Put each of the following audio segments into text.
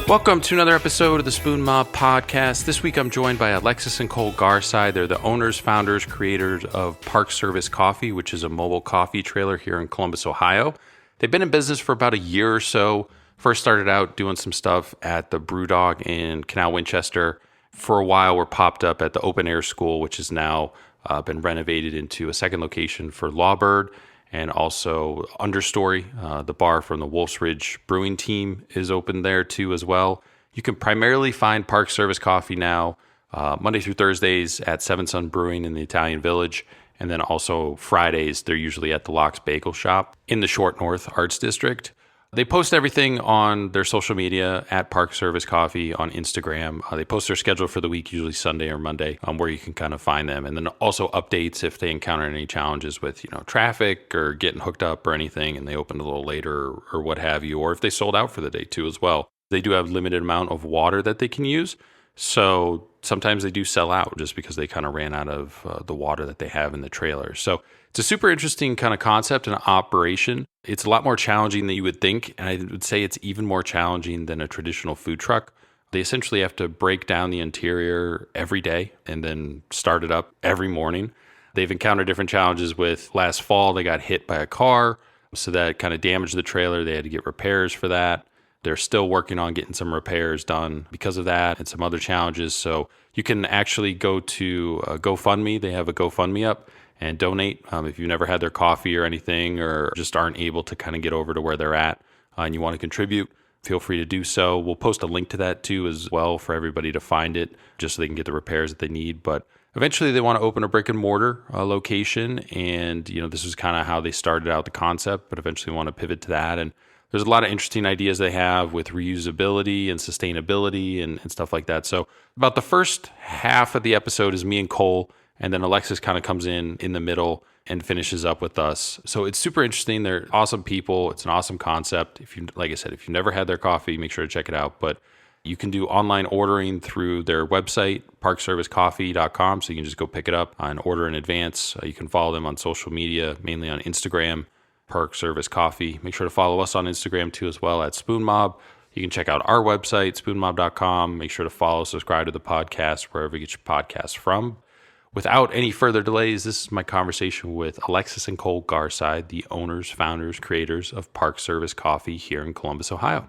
Welcome to another episode of the Spoon Mob Podcast. This week I'm joined by Alexis and Cole Garside. They're the owners, founders, creators of Park Service Coffee, which is a mobile coffee trailer here in Columbus, Ohio. They've been in business for about a year or so. First started out doing some stuff at the Brewdog in Canal Winchester. For a while were popped up at the Open Air School, which has now been renovated into a second location for Lawbird. And also Understory, the bar from the Wolf's Ridge Brewing team is open there too as well. You can primarily find Park Service Coffee now Monday through Thursdays at Seven Sun Brewing in the Italian Village. And then also Fridays, they're usually at the Locks Bagel Shop in the Short North Arts District. They post everything on their social media at Park Service Coffee on Instagram. They post their schedule for the week, usually Sunday or Monday, where you can kind of find them. And then also updates if they encounter any challenges with, traffic or getting hooked up or anything, and they open a little later or what have you, or if they sold out for the day too as well. They do have limited amount of water that they can use. So sometimes they do sell out just because they kind of ran out of the water that they have in the trailer. So it's a super interesting kind of concept and operation. It's a lot more challenging than you would think. And I would say it's even more challenging than a traditional food truck. They essentially have to break down the interior every day and then start it up every morning. They've encountered different challenges with last fall. They got hit by a car. So that kind of damaged the trailer. They had to get repairs for that. They're still working on getting some repairs done because of that and some other challenges. So you can actually go to GoFundMe. They have a GoFundMe up and donate if you've never had their coffee or anything or just aren't able to kind of get over to where they're at and you want to contribute. Feel free to do so. We'll post a link to that too as well for everybody to find it just so they can get the repairs that they need. But eventually they want to open a brick and mortar location. And, this is kind of how they started out the concept, but eventually want to pivot to that. And there's a lot of interesting ideas they have with reusability and sustainability and stuff like that. So about the first half of the episode is me and Cole, and then Alexis kind of comes in the middle and finishes up with us. So it's super interesting. They're awesome people. It's an awesome concept. Like I said, if you've never had their coffee, make sure to check it out. But you can do online ordering through their website, parkservicecoffee.com. So you can just go pick it up and order in advance. You can follow them on social media, mainly on Instagram. Park Service Coffee. Make sure to follow us on Instagram too as well at Spoon Mob. You can check out our website, spoonmob.com. Make sure to follow, subscribe to the podcast wherever you get your podcasts from. Without any further delays, this is my conversation with Alexis and Cole Garside, the owners, founders, creators of Park Service Coffee here in Columbus, Ohio.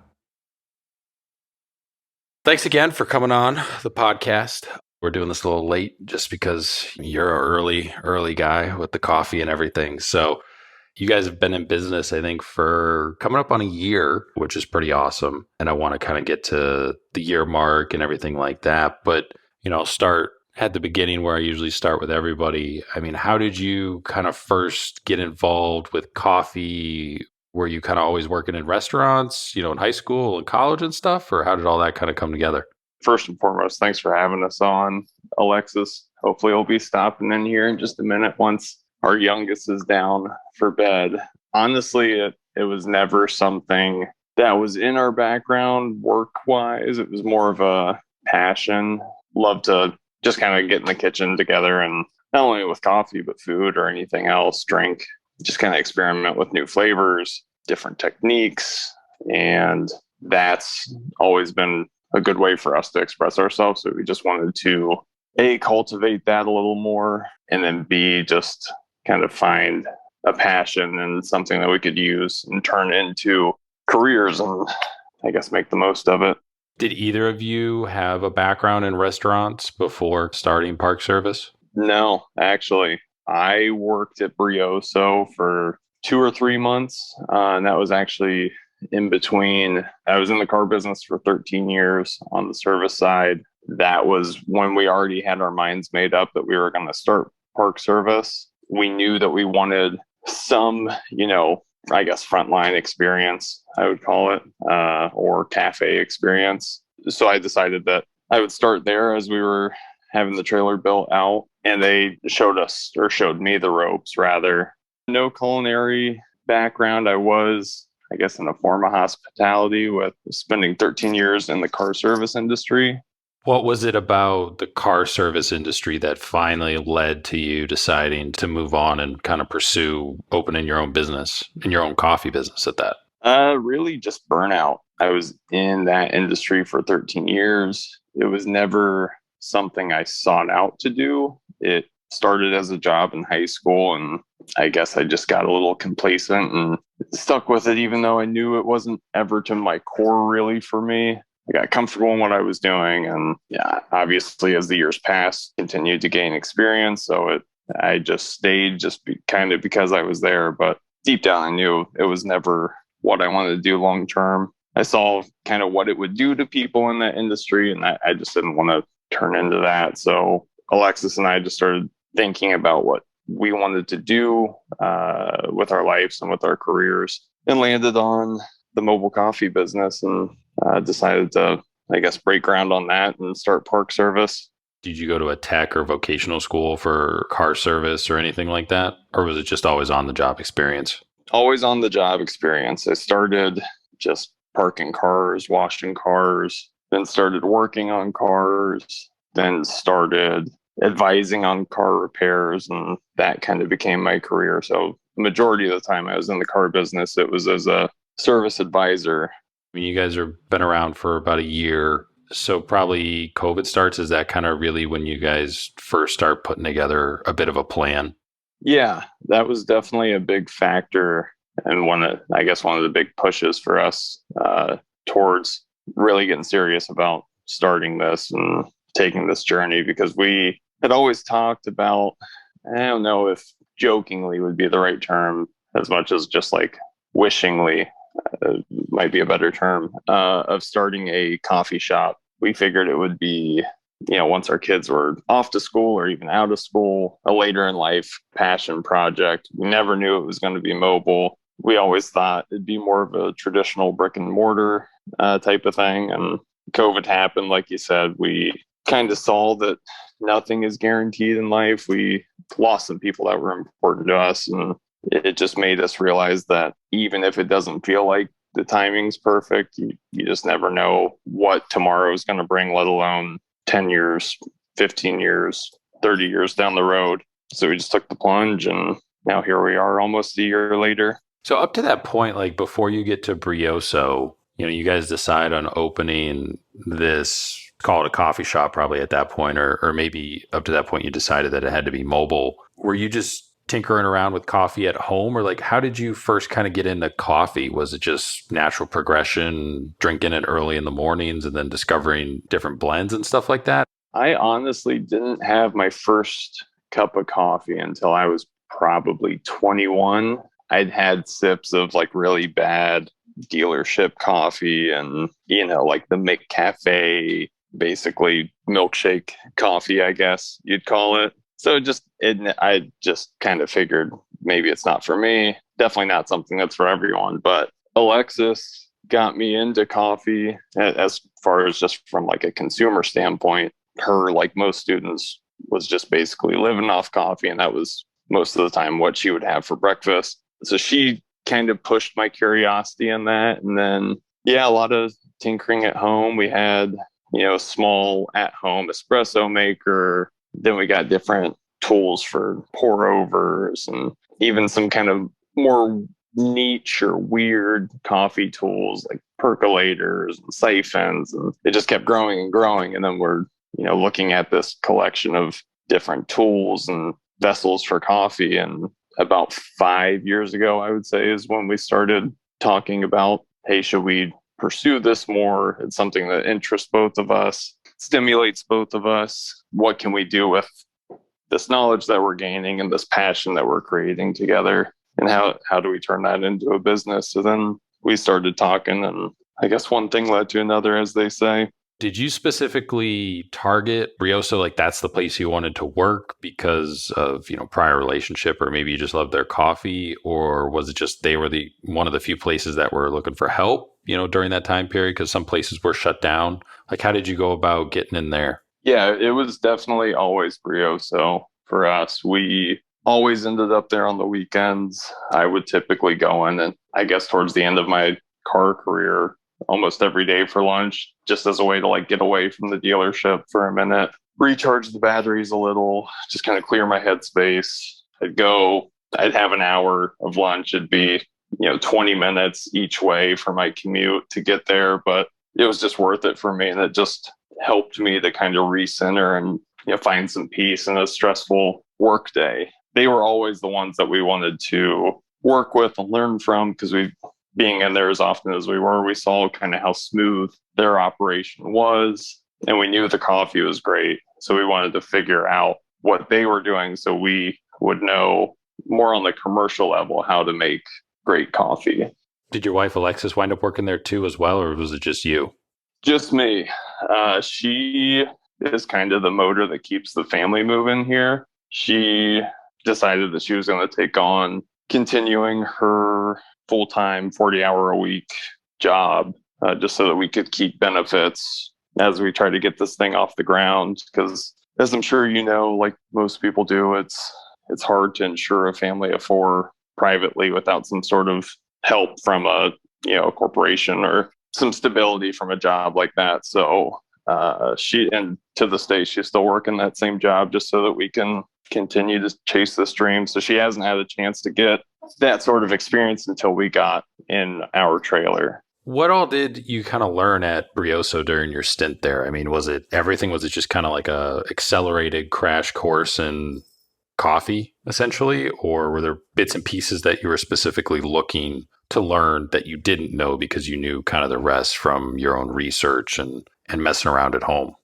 Thanks again for coming on the podcast. We're doing this a little late just because you're an early guy with the coffee and everything. So you guys have been in business, I think, for coming up on a year, which is pretty awesome. And I want to kind of get to the year mark and everything like that. But, I'll start at the beginning where I usually start with everybody. I mean, how did you kind of first get involved with coffee? Were you kind of always working in restaurants, in high school and college and stuff? Or how did all that kind of come together? First and foremost, thanks for having us on, Alexis. Hopefully we'll be stopping in here in just a minute once our youngest is down for bed. Honestly, it was never something that was in our background work-wise. It was more of a passion. Love to just kind of get in the kitchen together and not only with coffee, but food or anything else, drink, just kind of experiment with new flavors, different techniques. And that's always been a good way for us to express ourselves. So we just wanted to, A, cultivate that a little more, and then B, just kind of find a passion and something that we could use and turn into careers and I guess make the most of it. Did either of you have a background in restaurants before starting Park Service? No, actually. I worked at Brioso for 2 or 3 months. And that was actually in between. I was in the car business for 13 years on the service side. That was when we already had our minds made up that we were going to start Park Service. We knew that we wanted some, I guess, frontline experience, I would call it, or cafe experience. So I decided that I would start there as we were having the trailer built out. And they showed me the ropes, rather. No culinary background. I was, I guess, in a form of hospitality with spending 13 years in the car service industry. What was it about the car service industry that finally led to you deciding to move on and kind of pursue opening your own business and your own coffee business at that? Really just burnout. I was in that industry for 13 years. It was never something I sought out to do. It started as a job in high school, and I guess I just got a little complacent and stuck with it, even though I knew it wasn't ever to my core really for me. I got comfortable in what I was doing, and yeah, obviously as the years passed, continued to gain experience. I just stayed kind of because I was there, but deep down I knew it was never what I wanted to do long term. I saw kind of what it would do to people in that industry, and I just didn't want to turn into that. So Alexis and I just started thinking about what we wanted to do with our lives and with our careers, and landed on the mobile coffee business, and decided to, I guess, break ground on that and start park service. Did you go to a tech or vocational school for car service or anything like that? Or was it just always on the job experience? Always on the job experience. I started just parking cars, washing cars, then started working on cars, then started advising on car repairs, and that kind of became my career. So the majority of the time I was in the car business, it was as a service advisor. I mean, you guys have been around for about a year. So probably COVID starts. Is that kind of really when you guys first start putting together a bit of a plan? Yeah, that was definitely a big factor, and I guess one of the big pushes for us towards really getting serious about starting this and taking this journey, because we had always talked about, I don't know if jokingly would be the right term, as much as just like wishingly might be a better term, of starting a coffee shop. We figured it would be, once our kids were off to school or even out of school, a later in life passion project. We never knew it was going to be mobile. We always thought it'd be more of a traditional brick and mortar type of thing. And COVID happened, like you said. We kind of saw that nothing is guaranteed in life. We lost some people that were important to us, and it just made us realize that even if it doesn't feel like the timing's perfect, you just never know what tomorrow is going to bring, let alone 10 years, 15 years, 30 years down the road. So we just took the plunge, and now here we are almost a year later. So up to that point, like before you get to Brioso, you guys decide on opening this, call it a coffee shop probably at that point, or maybe up to that point you decided that it had to be mobile. Were you just tinkering around with coffee at home, or like how did you first kind of get into coffee? Was it just natural progression, drinking it early in the mornings and then discovering different blends and stuff like that? I honestly didn't have my first cup of coffee until I was probably 21. I'd had sips of like really bad dealership coffee and, like the McCafe, basically milkshake coffee, I guess you'd call it. So I just kind of figured maybe it's not for me. Definitely not something that's for everyone. But Alexis got me into coffee as far as just from like a consumer standpoint. Her, like most students, was just basically living off coffee. And that was most of the time what she would have for breakfast. So she kind of pushed my curiosity in that. And then, yeah, a lot of tinkering at home. We had, a small at-home espresso maker. Then we got different tools for pour overs and even some kind of more niche or weird coffee tools like percolators and siphons. And it just kept growing and growing. And then we're, looking at this collection of different tools and vessels for coffee. And about 5 years ago, I would say, is when we started talking about, hey, should we pursue this more? It's something that interests both of us, stimulates both of us. What can we do with this knowledge that we're gaining and this passion that we're creating together? And how do we turn that into a business? So then we started talking, and I guess one thing led to another, as they say. Did you specifically target Brioso, like that's the place you wanted to work because of, prior relationship, or maybe you just loved their coffee, or was it just they were one of the few places that were looking for help, during that time period because some places were shut down? Like how did you go about getting in there? Yeah, it was definitely always Brioso for us. We always ended up there on the weekends. I would typically go in, and I guess towards the end of my car career, almost every day for lunch, just as a way to like get away from the dealership for a minute, recharge the batteries a little, just kind of clear my headspace. I'd have an hour of lunch. It'd be, 20 minutes each way for my commute to get there, but it was just worth it for me. And it just helped me to kind of recenter and find some peace in a stressful work day. They were always the ones that we wanted to work with and learn from because being in there as often as we saw kind of how smooth their operation was. And we knew the coffee was great. So we wanted to figure out what they were doing so we would know more on the commercial level how to make great coffee. Did your wife Alexis wind up working there too as well, or was it just you? Just me. She is kind of the motor that keeps the family moving here. She decided that she was going to take on continuing her full-time 40-hour-a-week job just so that we could keep benefits as we try to get this thing off the ground. Because as I'm sure you know, like most people do, it's hard to insure a family of four privately without some sort of help from a corporation or some stability from a job like that. So and to this day, she's still working that same job just so that we can continue to chase this dream. So she hasn't had a chance to get that sort of experience until we got in our trailer. What all did you kind of learn at Brioso during your stint there? I mean, was it everything? Was it just kind of like a accelerated crash course in coffee, essentially? Or were there bits and pieces that you were specifically looking to learn that you didn't know because you knew kind of the rest from your own research and messing around at home?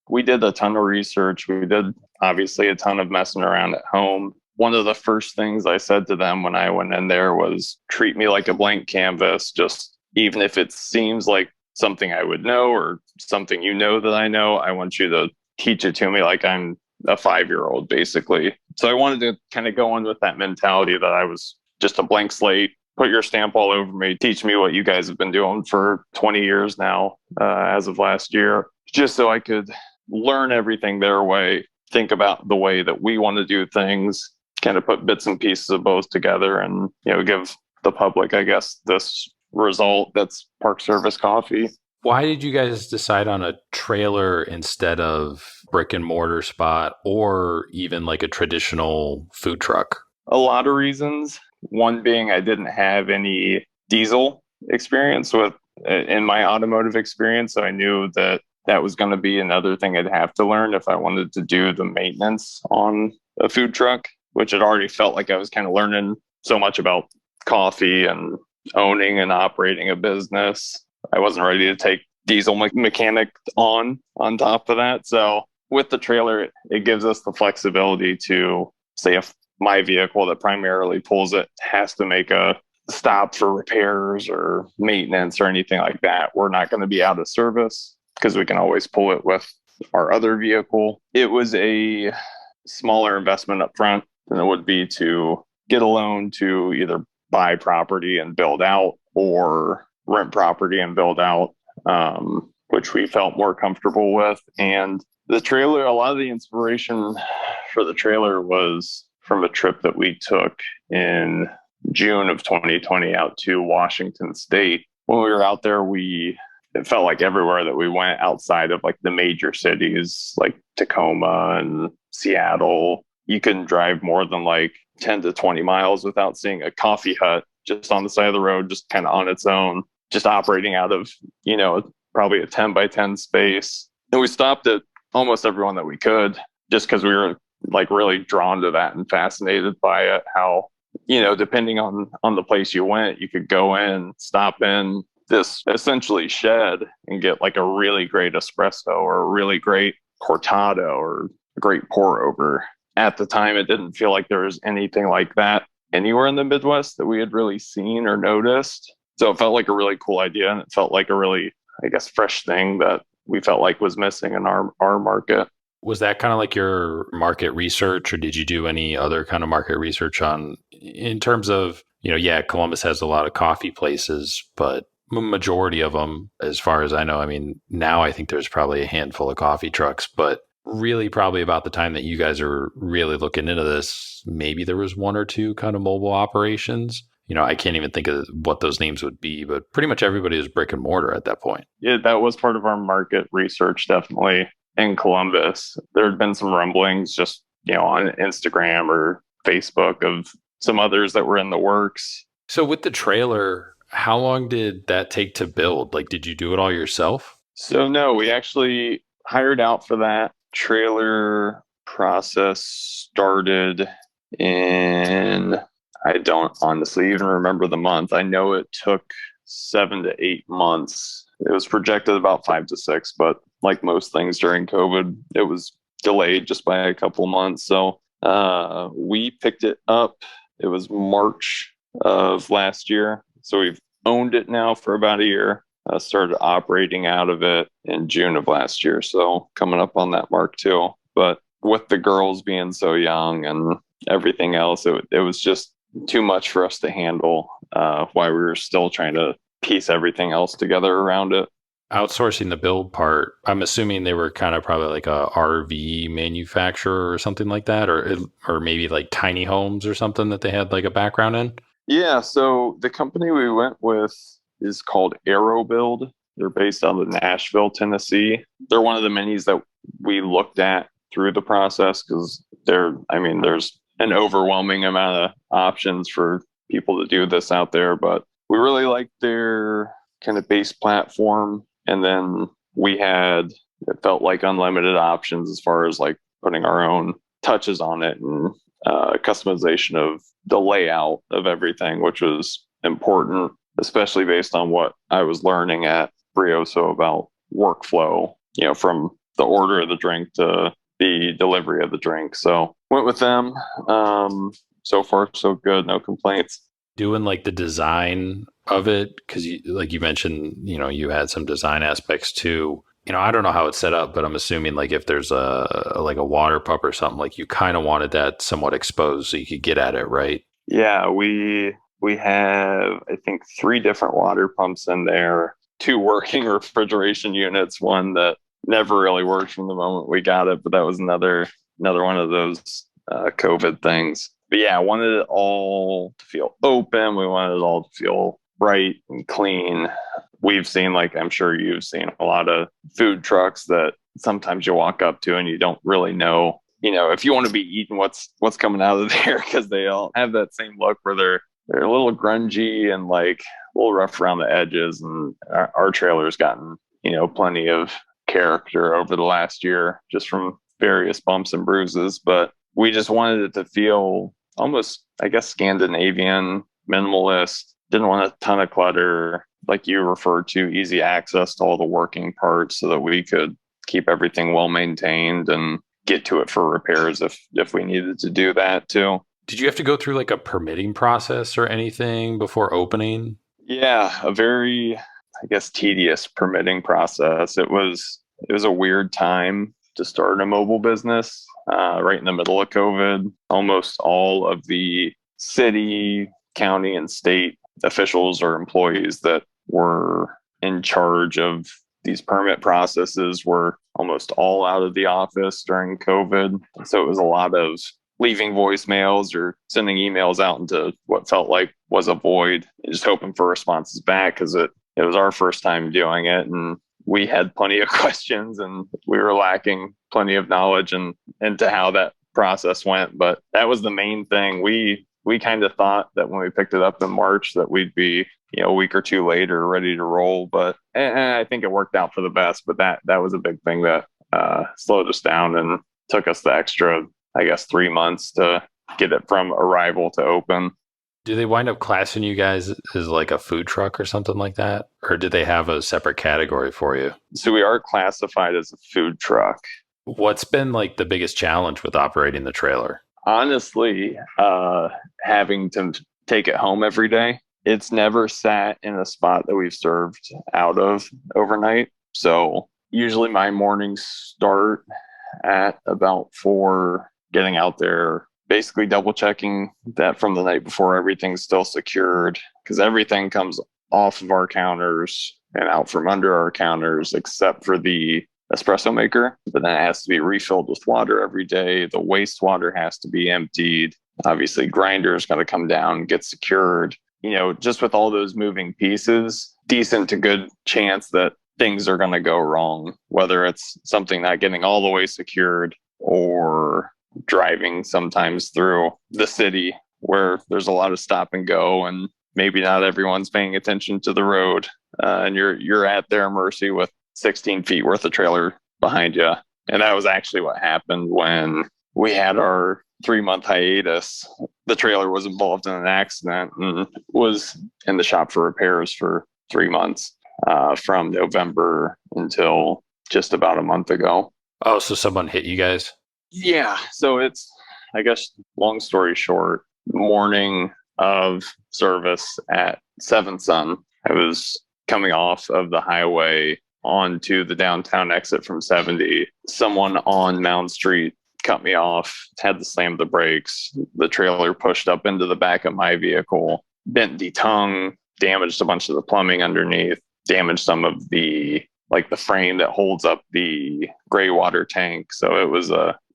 We did a ton of research. We did obviously a ton of messing around at home. One of the first things I said to them when I went in there was treat me like a blank canvas. Just even if it seems like something I would know or something that I know, I want you to teach it to me like I'm a 5-year-old, basically. So I wanted to kind of go on with that mentality that I was just a blank slate. Put your stamp all over me. Teach me what you guys have been doing for 20 years now, as of last year, just so I could learn everything their way, think about the way that we want to do things, kind of put bits and pieces of both together and, give the public, I guess, this result that's Park Service coffee. Why did you guys decide on a trailer instead of brick and mortar spot or even like a traditional food truck? A lot of reasons. One being I didn't have any diesel experience in my automotive experience. So I knew that was going to be another thing I'd have to learn if I wanted to do the maintenance on a food truck, which had already felt like I was kind of learning so much about coffee and owning and operating a business. I wasn't ready to take diesel mechanic on top of that. So with the trailer, it gives us the flexibility to say if my vehicle that primarily pulls it has to make a stop for repairs or maintenance or anything like that, we're not going to be out of service because we can always pull it with our other vehicle. It was a smaller investment up front than it would be to get a loan to either buy property and build out or rent property and build out, which we felt more comfortable with. And the trailer, a lot of the inspiration for the trailer was from a trip that we took in June of 2020 out to Washington State. When we were out there, it felt like everywhere that we went outside of like the major cities like Tacoma and Seattle, you couldn't drive more than like 10 to 20 miles without seeing a coffee hut just on the side of the road, just kind of on its own, just operating out of, probably a 10 by 10 space. And we stopped at almost everyone that we could just because we were like really drawn to that and fascinated by it. How, depending on the place you went, you could go in, stop in this essentially shed and get like a really great espresso or a really great cortado or a great pour over. At the time, it didn't feel like there was anything like that anywhere in the Midwest that we had really seen or noticed. So it felt like a really cool idea, and it felt like a really, I guess, fresh thing that we felt like was missing in our market. Was that kind of like your market research, or did you do any other kind of market research in terms of, Columbus has a lot of coffee places, but majority of them, as far as I know, I mean, now I think there's probably a handful of coffee trucks, but really probably about the time that you guys are really looking into this, maybe there was one or two kind of mobile operations. I can't even think of what those names would be, but pretty much everybody was brick and mortar at that point. Yeah, that was part of our market research, definitely in Columbus. There had been some rumblings just, on Instagram or Facebook of some others that were in the works. So with the trailer, how long did that take to build? Like, did you do it all yourself? So no, we actually hired out for that. Trailer process started in, I don't honestly even remember the month. I know it took 7 to 8 months. It was projected about 5 to 6, but like most things during COVID, it was delayed just by a couple months. So we picked it up. It was March of last year. So we've owned it now for about a year. Started operating out of it in June of last year. So coming up on that mark too. But with the girls being so young and everything else, it was just too much for us to handle while we were still trying to piece everything else together around it. Outsourcing the build part, I'm assuming they were kind of probably like a RV manufacturer or something like that, or maybe like tiny homes or something that they had like a background in. Yeah, so the company we went with is called Aero Build. They're based out of Nashville, Tennessee. They're one of the minis that we looked at through the process because there's an overwhelming amount of options for people to do this out there, but we really liked their kind of base platform. And then it felt like unlimited options as far as like putting our own touches on it and customization of the layout of everything, which was important, especially based on what I was learning at Brioso about workflow, from the order of the drink to the delivery of the drink. So went with them. So far, so good. No complaints. Doing like the design of it, because you mentioned, you had some design aspects too. I don't know how it's set up, but I'm assuming like if there's a water pump or something, like you kind of wanted that somewhat exposed so you could get at it, right? Yeah, we have I think 3 different water pumps in there, 2 working refrigeration units, one that never really worked from the moment we got it, but that was another one of those COVID things. But yeah, I wanted it all to feel open. We wanted it all to feel bright and clean. We've seen, like I'm sure you've seen, a lot of food trucks that sometimes you walk up to and you don't really know, if you want to be eating what's coming out of there, because they all have that same look where they're a little grungy and like a little rough around the edges. And our trailer's gotten, plenty of character over the last year just from various bumps and bruises. But we just wanted it to feel almost, I guess, Scandinavian, minimalist. Didn't want a ton of clutter, like you referred to, easy access to all the working parts so that we could keep everything well maintained and get to it for repairs if we needed to do that too. Did you have to go through like a permitting process or anything before opening? Yeah, a very, I guess, tedious permitting process. It was a weird time to start a mobile business, right in the middle of COVID. Almost all of the city, county, and state officials or employees that were in charge of these permit processes were almost all out of the office during COVID. So it was a lot of leaving voicemails or sending emails out into what felt like was a void, just hoping for responses back, because it was our first time doing it. And we had plenty of questions and we were lacking plenty of knowledge into how that process went. But that was the main thing. We kind of thought that when we picked it up in March that we'd be, a week or two later ready to roll. But and I think it worked out for the best. But that was a big thing that slowed us down and took us the extra, I guess, 3 months to get it from arrival to open. Do they wind up classing you guys as like a food truck or something like that? Or did they have a separate category for you? So we are classified as a food truck. What's been like the biggest challenge with operating the trailer? Honestly, having to take it home every day. It's never sat in a spot that we've served out of overnight. So usually my mornings start at about 4, getting out there, basically double checking that from the night before everything's still secured, because everything comes off of our counters and out from under our counters except for the espresso maker. But then it has to be refilled with water every day. The wastewater has to be emptied. Obviously, grinder's got to come down and get secured. Just with all those moving pieces, decent to good chance that things are going to go wrong, whether it's something not getting all the way secured or driving sometimes through the city where there's a lot of stop and go and maybe not everyone's paying attention to the road, and you're at their mercy with 16 feet worth of trailer behind you. And that was actually what happened when we had our 3-month hiatus. The trailer was involved in an accident and was in the shop for repairs for 3 months, from November until just about a month ago. Oh, so someone hit you guys? Yeah. So it's, I guess, long story short, morning of service at Seventh Sun, I was coming off of the highway onto the downtown exit from 70. Someone on Mound Street cut me off, had to slam the brakes. The trailer pushed up into the back of my vehicle, bent the tongue, damaged a bunch of the plumbing underneath, damaged some of the frame that holds up the gray water tank. So it was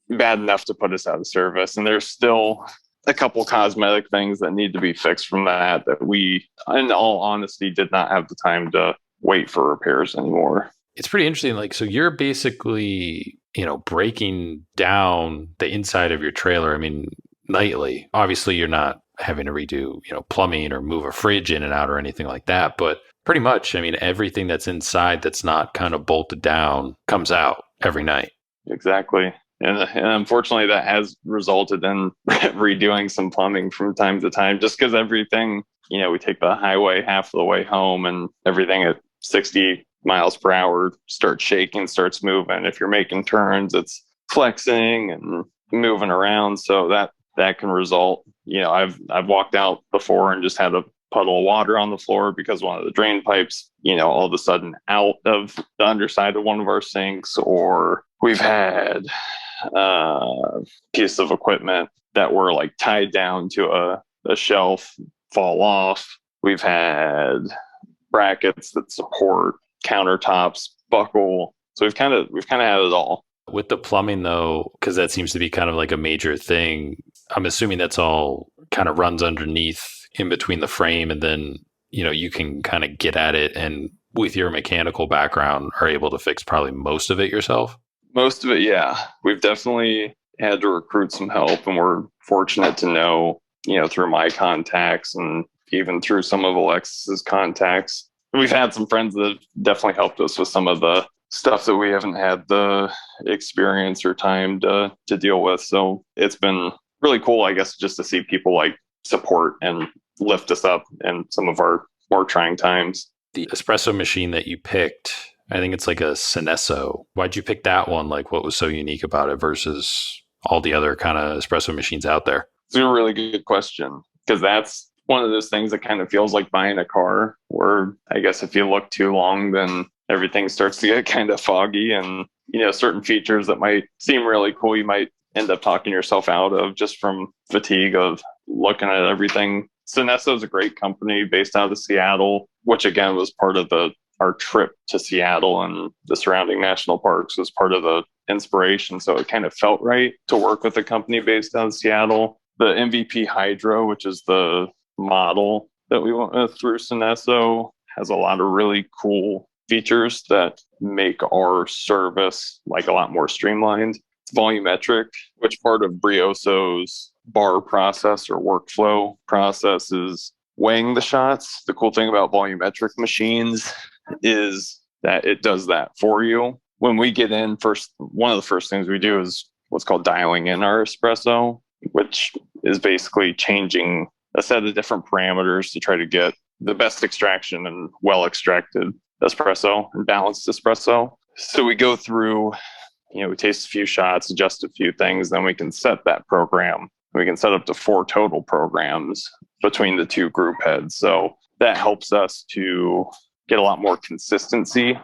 bad enough to put us out of service. And there's still a couple cosmetic things that need to be fixed from that we, in all honesty, did not have the time to wait for repairs anymore. It's pretty interesting. Like, so you're basically, breaking down the inside of your trailer. I mean, nightly. Obviously, you're not having to redo, plumbing or move a fridge in and out or anything like that. But pretty much, I mean, everything that's inside that's not kind of bolted down comes out every night. Exactly. And unfortunately, that has resulted in redoing some plumbing from time to time, just because everything, we take the highway half of the way home and everything at 60 miles per hour starts shaking, starts moving. If you're making turns, it's flexing and moving around. So that can result, I've walked out before and just had a puddle of water on the floor because one of the drain pipes, all of a sudden out of the underside of one of our sinks, or we've had piece of equipment that were like tied down to a shelf fall off. We've had brackets that support countertops buckle. So we've kind of had it all. With the plumbing though, because that seems to be kind of like a major thing, I'm assuming that's all kind of runs underneath in between the frame, and then you can kind of get at it, and with your mechanical background are able to fix probably most of it yourself. Most of it, yeah. We've definitely had to recruit some help, and we're fortunate to know, through my contacts and even through some of Alexis's contacts, we've had some friends that have definitely helped us with some of the stuff that we haven't had the experience or time to deal with. So it's been really cool, I guess, just to see people like support and lift us up in some of our more trying times. The espresso machine that you picked, I think it's like a Senesso. Why'd you pick that one? Like, what was so unique about it versus all the other kind of espresso machines out there? It's a really good question, because that's one of those things that kind of feels like buying a car, where I guess if you look too long, then everything starts to get kind of foggy, and certain features that might seem really cool, you might end up talking yourself out of just from fatigue of looking at everything. Senesso is a great company based out of Seattle, which again was part of our trip to Seattle and the surrounding national parks was part of the inspiration. So it kind of felt right to work with a company based out of Seattle. The MVP Hydro, which is the model that we went with through Senesso, has a lot of really cool features that make our service like a lot more streamlined. It's volumetric, which part of Brioso's bar process or workflow process is weighing the shots. The cool thing about volumetric machines is that it does that for you. When we get in first, one of the first things we do is what's called dialing in our espresso, which is basically changing a set of different parameters to try to get the best extraction and well extracted espresso and balanced espresso. So we go through, we taste a few shots, adjust a few things, then we can set that program. We can set up to 4 total programs between the 2 group heads. So that helps us to get a lot more consistency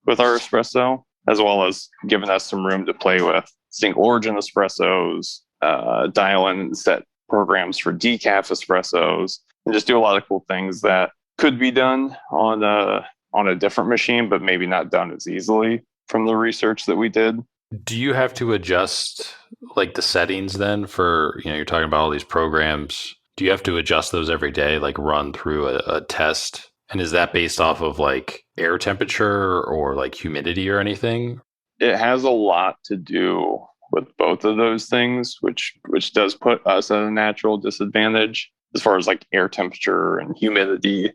with our espresso, as well as giving us some room to play with single origin espressos, dial in and set programs for decaf espressos, and just do a lot of cool things that could be done on a different machine, but maybe not done as easily from the research that we did. Do you have to adjust like the settings then for, you're talking about all these programs? Do you have to adjust those every day, like run through a test? And is that based off of like air temperature or like humidity or anything? It has a lot to do with both of those things, which does put us at a natural disadvantage as far as like air temperature and humidity.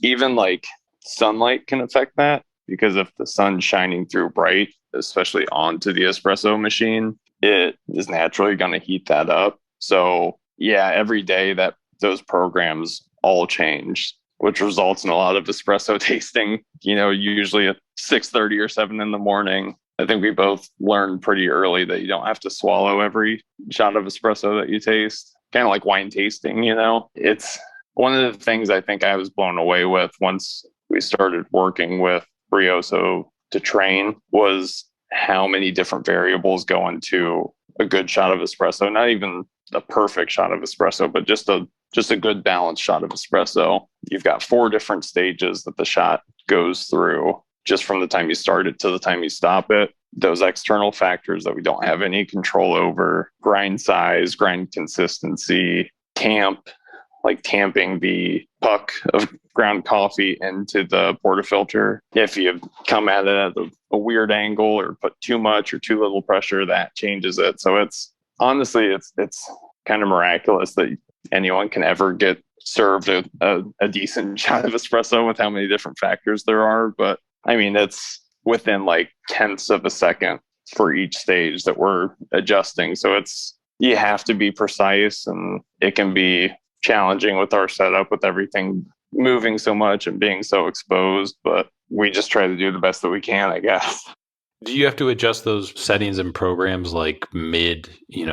Even like sunlight can affect that, because if the sun's shining through bright, especially onto the espresso machine, it is naturally going to heat that up. So yeah, every day that those programs all change, which results in a lot of espresso tasting, usually at 6:30 or 7 in the morning. I think we both learned pretty early that you don't have to swallow every shot of espresso that you taste. Kind of like wine tasting. It's one of the things I think I was blown away with once we started working with Brioso to train, was how many different variables go into a good shot of espresso. Not even a perfect shot of espresso, but just a good balanced shot of espresso. You've got 4 different stages that the shot goes through, just from the time you start it to the time you stop it. Those external factors that we don't have any control over: grind size, grind consistency, like tamping the puck of ground coffee into the portafilter. If you come at it at a weird angle or put too much or too little pressure, that changes it. So it's kind of miraculous that anyone can ever get served a decent shot of espresso with how many different factors there are. But I mean, it's within like tenths of a second for each stage that we're adjusting. So you have to be precise, and it can be challenging with our setup, with everything moving so much and being so exposed, but we just try to do the best that we can, I guess. Do you have to adjust those settings and programs like mid,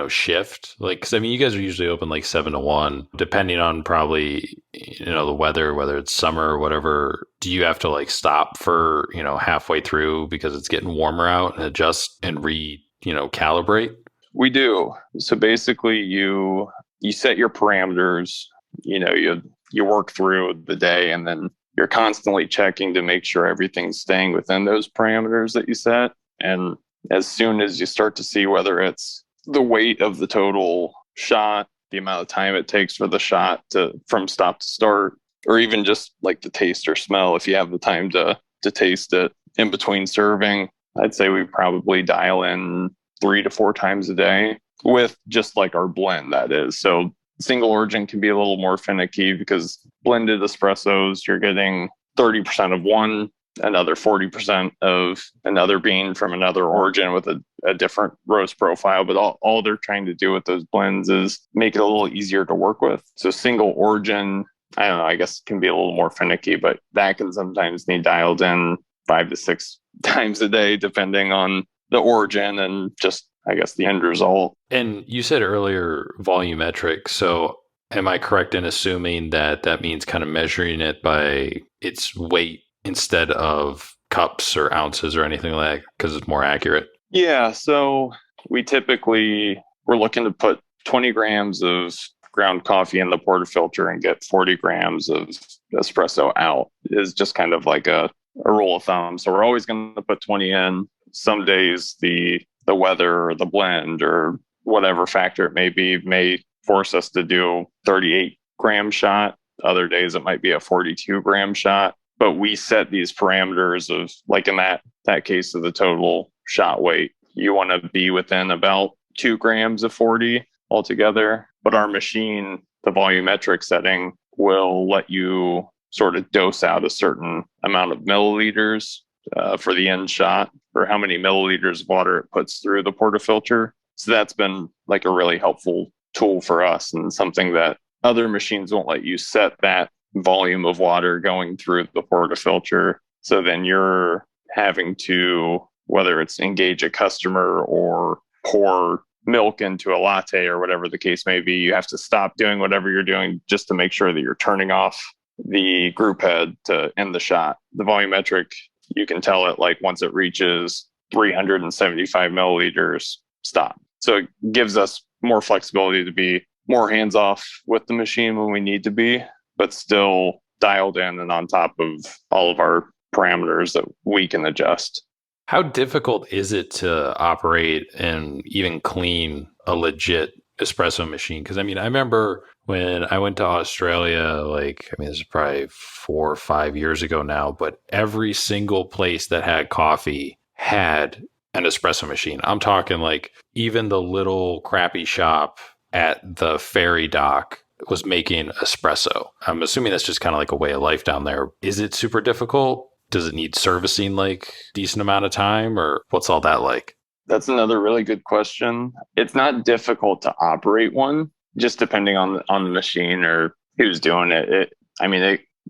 shift? Like, cause I mean, you guys are usually open like 7 to 1, depending on probably, the weather, whether it's summer or whatever. Do you have to like stop for, halfway through because it's getting warmer out, and adjust and calibrate? We do. So basically you set your parameters, you work through the day, and then you're constantly checking to make sure everything's staying within those parameters that you set. And as soon as you start to see whether it's the weight of the total shot, the amount of time it takes for the shot from stop to start, or even just like the taste or smell, if you have the time to taste it in between serving, I'd say we probably dial in 3 to 4 times a day with just like our blend, that is. So single origin can be a little more finicky, because blended espressos, you're getting 30% of one, another 40% of another bean from another origin with a different roast profile. But all they're trying to do with those blends is make it a little easier to work with. So single origin, I don't know, I guess can be a little more finicky, but that can sometimes need dialed in 5 to 6 times a day, depending on the origin and just, I guess, the end result. And you said earlier volumetric. So am I correct in assuming that means kind of measuring it by its weight instead of cups or ounces or anything like that, because it's more accurate? Yeah. So we're looking to put 20 grams of ground coffee in the portafilter and get 40 grams of espresso out, is just kind of like a rule of thumb. So we're always going to put 20 in. Some days the weather or the blend or whatever factor it may be may force us to do 38 gram shot. Other days it might be a 42 gram shot. But we set these parameters of, like in that case of the total shot weight, you want to be within about 2 grams of 40 altogether. But our machine, the volumetric setting, will let you sort of dose out a certain amount of milliliters for the end shot, or how many milliliters of water it puts through the portafilter. So that's been like a really helpful tool for us, and something that other machines won't let you set that volume of water going through the portafilter. So then you're having to, whether it's engage a customer or pour milk into a latte or whatever the case may be, you have to stop doing whatever you're doing just to make sure that you're turning off the group head to end the shot. The volumetric, you can tell it like once it reaches 375 milliliters, stop. So it gives us more flexibility to be more hands off with the machine when we need to be, but still dialed in and on top of all of our parameters that we can adjust. How difficult is it to operate and even clean a legit espresso machine? Because I mean, I remember when I went to Australia, this is probably 4 or 5 years ago now, but every single place that had coffee had an espresso machine. I'm talking like even the little crappy shop at the ferry dock was making espresso. I'm assuming that's just kind of like a way of life down there. Is it super difficult? Does it need servicing like decent amount of time, or what's all that like? That's another really good question. It's not difficult to operate one, just depending on the machine or who's doing it.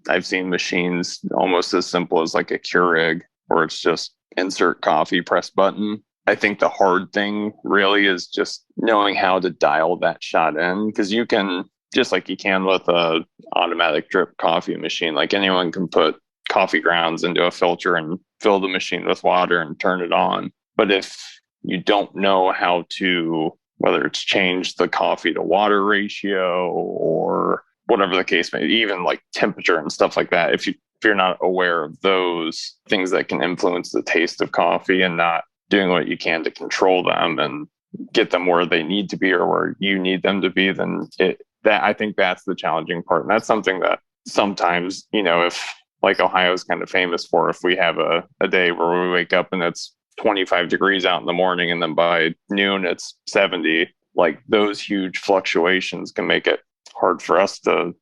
I've seen machines almost as simple as like a Keurig, where it's just insert coffee, press button. I think the hard thing really is just knowing how to dial that shot in, because you can, just like you can with a automatic drip coffee machine, like anyone can put coffee grounds into a filter and fill the machine with water and turn it on. But if you don't know how to, whether it's change the coffee to water ratio or whatever the case may be, even like temperature and stuff like that, if you're not aware of those things that can influence the taste of coffee and not doing what you can to control them and get them where they need to be or where you need them to be, then I think that's the challenging part. And that's something that sometimes, if like Ohio is kind of famous for, if we have a day where we wake up and it's 25 degrees out in the morning and then by noon it's 70, like those huge fluctuations can make it hard for us to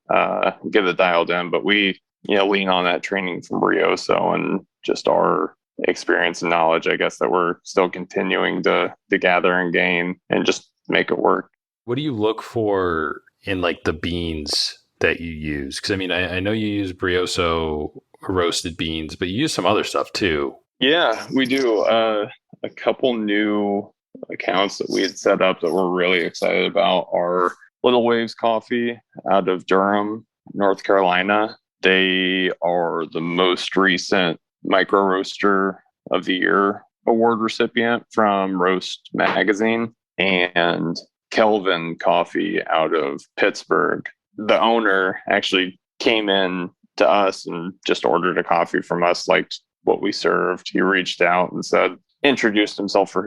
get it dialed in. But we, lean on that training from Brioso and just our experience and knowledge, I guess, that we're still continuing to gather and gain and just make it work. What do you look for in like the beans that you use? Because I know you use Brioso roasted beans, but you use some other stuff too. Yeah, we do. A couple new accounts that we had set up that we're really excited about are Little Waves Coffee out of Durham, North Carolina. They are the most recent Micro Roaster of the Year award recipient from Roast Magazine. And Kelvin Coffee out of Pittsburgh. The owner actually came in to us and just ordered a coffee from us, liked what we served. He reached out and introduced himself for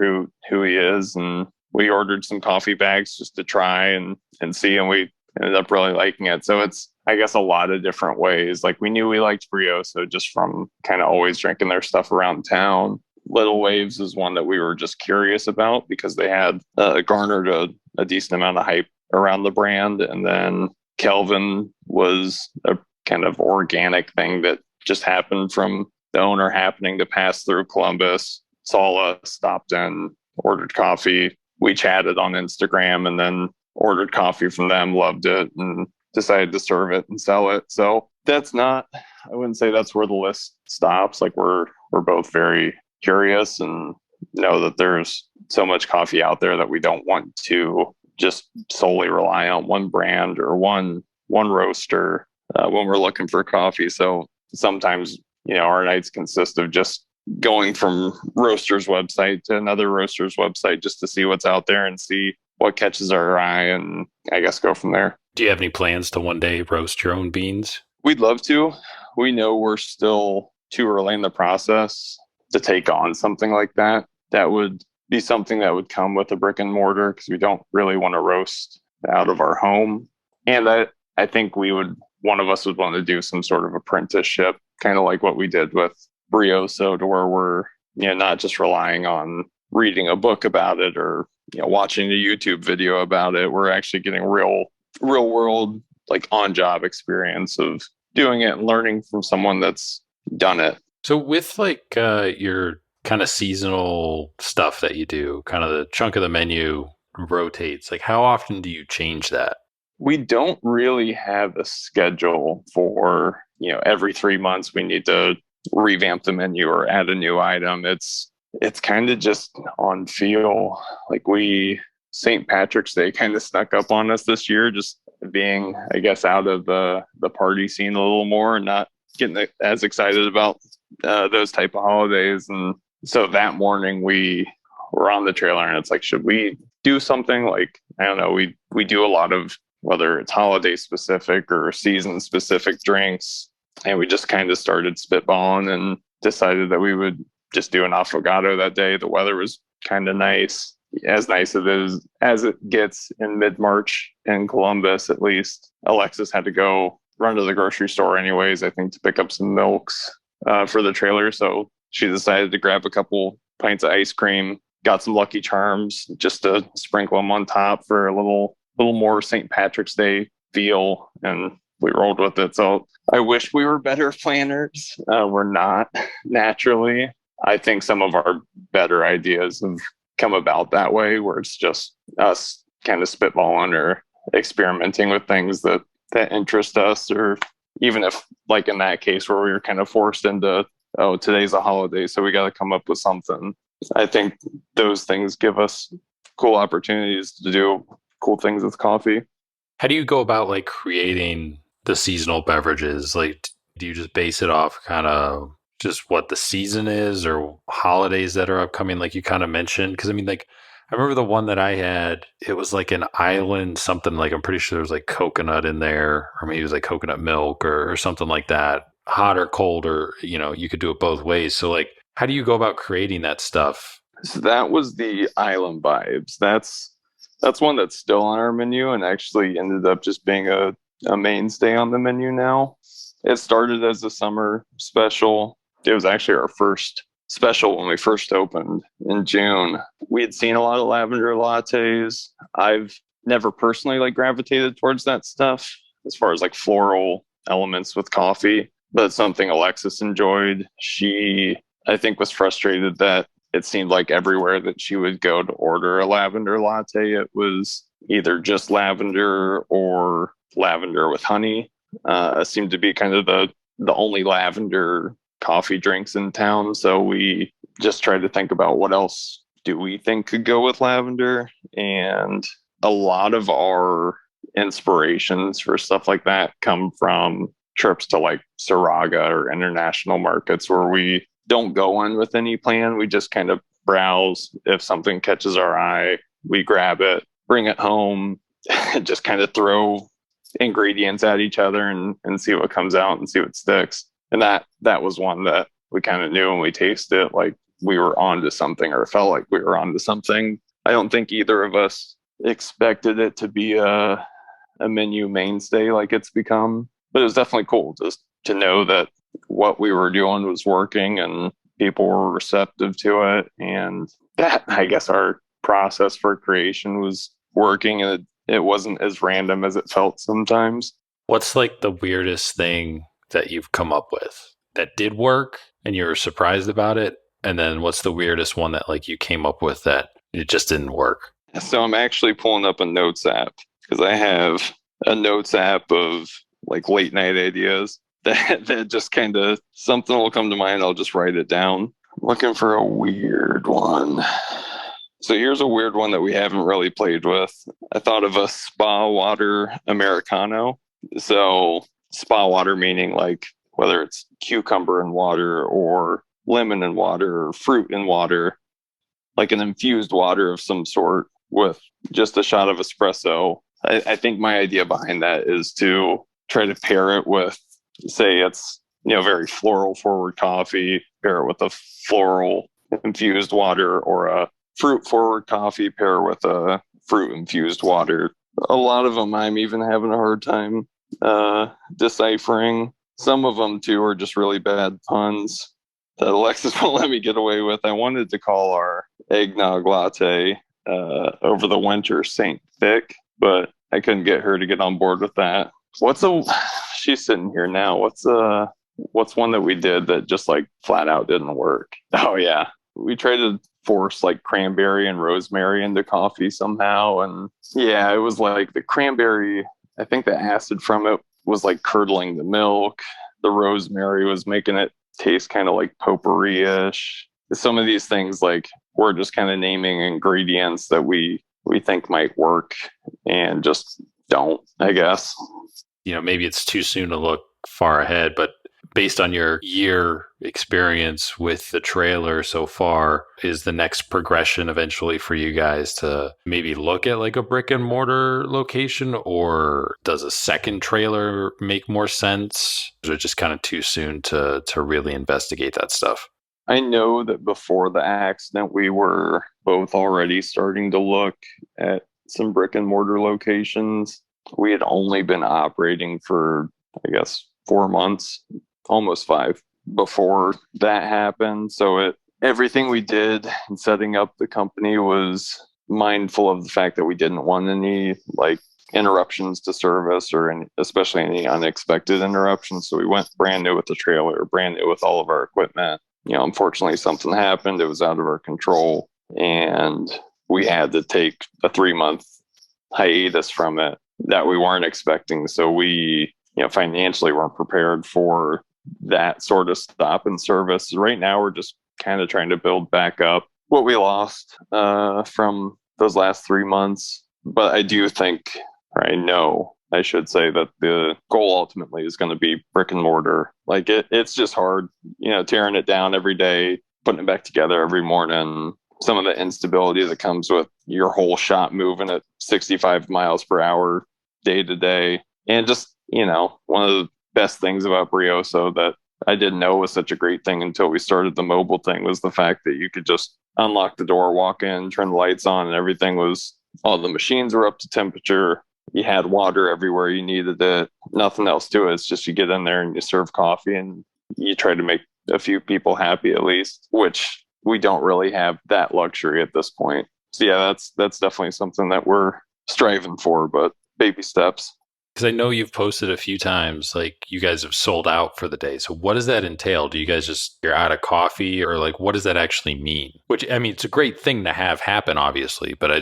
who he is. And we ordered some coffee bags just to try and see. And we ended up really liking it. So it's, I guess, a lot of different ways. Like we knew we liked Brioso just from kind of always drinking their stuff around town. Little Waves is one that we were just curious about because they had garnered a decent amount of hype around the brand. And then Kelvin was a kind of organic thing that just happened from the owner happening to pass through Columbus, saw us, stopped in, ordered coffee. We chatted on Instagram and then ordered coffee from them, loved it, and decided to serve it and sell it. So that's not, I wouldn't say that's where the list stops. Like we're both very curious and know that there's so much coffee out there that we don't want to just solely rely on one brand or one roaster when we're looking for coffee. So sometimes, our nights consist of just going from roaster's website to another roaster's website just to see what's out there and see what catches our eye and I guess go from there. Do you have any plans to one day roast your own beans? We'd love to. We know we're still too early in the process to take on something like that. That would be something that would come with a brick and mortar because we don't really want to roast out of our home. And I think one of us would want to do some sort of apprenticeship, kind of like what we did with Brioso, to where we're, not just relying on reading a book about it or, watching a YouTube video about it. We're actually getting real world, like on job experience of doing it and learning from someone that's done it. So with like your kind of seasonal stuff that you do, kind of the chunk of the menu rotates, like how often do you change that? We don't really have a schedule for, every 3 months we need to revamp the menu or add a new item. It's kind of just on feel. Like St. Patrick's Day kind of snuck up on us this year, just being, I guess, out of the party scene a little more and not getting as excited about those type of holidays. And so that morning we were on the trailer and it's like, should we do something? Like, I don't know, we do a lot of, whether it's holiday specific or season specific drinks. And we just kind of started spitballing and decided that we would just do an affogato that day. The weather was kind of nice as it gets in mid-March in Columbus. At least Alexis had to go run to the grocery store anyways, I think, to pick up some milks for the trailer. So she decided to grab a couple pints of ice cream, got some Lucky Charms just to sprinkle them on top for a little more St. Patrick's Day feel, and we rolled with it. So I wish we were better planners. We're not naturally. I think some of our better ideas have come about that way, where it's just us kind of spitballing or experimenting with things that interest us, or even if, like in that case where we were kind of forced into, oh, today's a holiday, so we got to come up with something. I think those things give us cool opportunities to do cool things with coffee. How do you go about like creating the seasonal beverages? Like, do you just base it off kind of just what the season is or holidays that are upcoming, like you kind of mentioned? Because I mean, like, I remember the one that I had, it was like an island, something like, I'm pretty sure there was like coconut in there, or maybe it was like coconut milk or something like that, hot or cold, or, you could do it both ways. So, like, how do you go about creating that stuff? So that was the Island Vibes. That's one that's still on our menu and actually ended up just being a mainstay on the menu now. It started as a summer special. It was actually our first special when we first opened in June. We had seen a lot of lavender lattes. I've never personally like gravitated towards that stuff as far as like floral elements with coffee, but it's something Alexis enjoyed. She, I think, was frustrated that it seemed like everywhere that she would go to order a lavender latte, it was either just lavender or lavender with honey. Seemed to be kind of the only lavender coffee drinks in town. So we just tried to think about what else do we think could go with lavender. And a lot of our inspirations for stuff like that come from trips to like Saraga or international markets, where we don't go in with any plan. We just kind of browse. If something catches our eye, we grab it, bring it home, just kind of throw ingredients at each other and see what comes out and see what sticks. And that was one that we kind of knew when we tasted it, like we were onto something, or felt like we were onto something. I don't think either of us expected it to be a menu mainstay like it's become, but it was definitely cool just to know that what we were doing was working and people were receptive to it. And that, I guess, our process for creation was working, and it wasn't as random as it felt sometimes. What's like the weirdest thing that you've come up with that did work and you were surprised about it? And then what's the weirdest one that like you came up with that it just didn't work? So I'm actually pulling up a notes app, because I have a notes app of like late night ideas that just kind of, something will come to mind, I'll just write it down. I'm looking for a weird one. So here's a weird one that we haven't really played with. I thought of a spa water Americano. So spa water meaning like whether it's cucumber in water or lemon in water or fruit in water, like an infused water of some sort with just a shot of espresso. I think my idea behind that is to try to pair it with, say it's, very floral forward coffee, pair it with a floral infused water, or a fruit forward coffee, pair with a fruit infused water. A lot of them I'm even having a hard time deciphering. Some of them too are just really bad puns that Alexis won't let me get away with. I wanted to call our eggnog latte over the winter Saint Thick, but I couldn't get her to get on board with that. She's sitting here now. What's one that we did that just like flat out didn't work? Oh yeah. We tried to force like cranberry and rosemary into coffee somehow. And yeah, it was like the cranberry, I think the acid from it was like curdling the milk. The rosemary was making it taste kind of like potpourri-ish. Some of these things, like, we're just kind of naming ingredients that we think might work and just don't, I guess. Maybe it's too soon to look far ahead, but based on your year experience with the trailer so far, is the next progression eventually for you guys to maybe look at like a brick and mortar location, or does a second trailer make more sense? Or is it just kind of too soon to really investigate that stuff? I know that before the accident, we were both already starting to look at some brick and mortar locations. We had only been operating for, I guess, 4 months, almost 5 before that happened. So everything we did in setting up the company was mindful of the fact that we didn't want any like interruptions to service or especially any unexpected interruptions. So we went brand new with the trailer, brand new with all of our equipment. Unfortunately, something happened. It was out of our control, and we had to take a 3-month hiatus from it that we weren't expecting. So we, financially weren't prepared for that sort of stop in service. Right now, we're just kind of trying to build back up what we lost from those last 3 months. But I do think, or I know, I should say that the goal ultimately is going to be brick and mortar. Like it's just hard, tearing it down every day, putting it back together every morning. Some of the instability that comes with your whole shop moving at 65 miles per hour day to day. And just, one of the best things about Brioso that I didn't know was such a great thing until we started the mobile thing was the fact that you could just unlock the door, walk in, turn the lights on, and everything was, all the machines were up to temperature. You had water everywhere you needed it. Nothing else to it. It's just you get in there and you serve coffee and you try to make a few people happy at least, which we don't really have that luxury at this point. So yeah, that's definitely something that we're striving for, but baby steps. Because I know you've posted a few times, like you guys have sold out for the day. So what does that entail? Do you guys you're out of coffee, or like, what does that actually mean? Which, I mean, it's a great thing to have happen, obviously, but I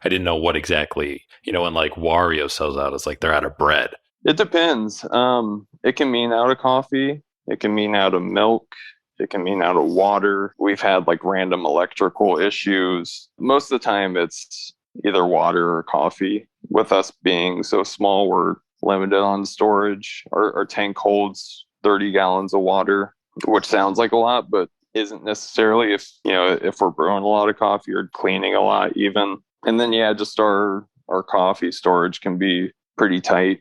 didn't know what exactly, when like Wario sells out, it's like they're out of bread. It depends. It can mean out of coffee. It can mean out of milk. It can mean out of water. We've had like random electrical issues. Most of the time it's either water or coffee. With us being so small, we're limited on storage. Our tank holds 30 gallons of water, which sounds like a lot, but isn't necessarily if we're brewing a lot of coffee or cleaning a lot even. And then, yeah, just our coffee storage can be pretty tight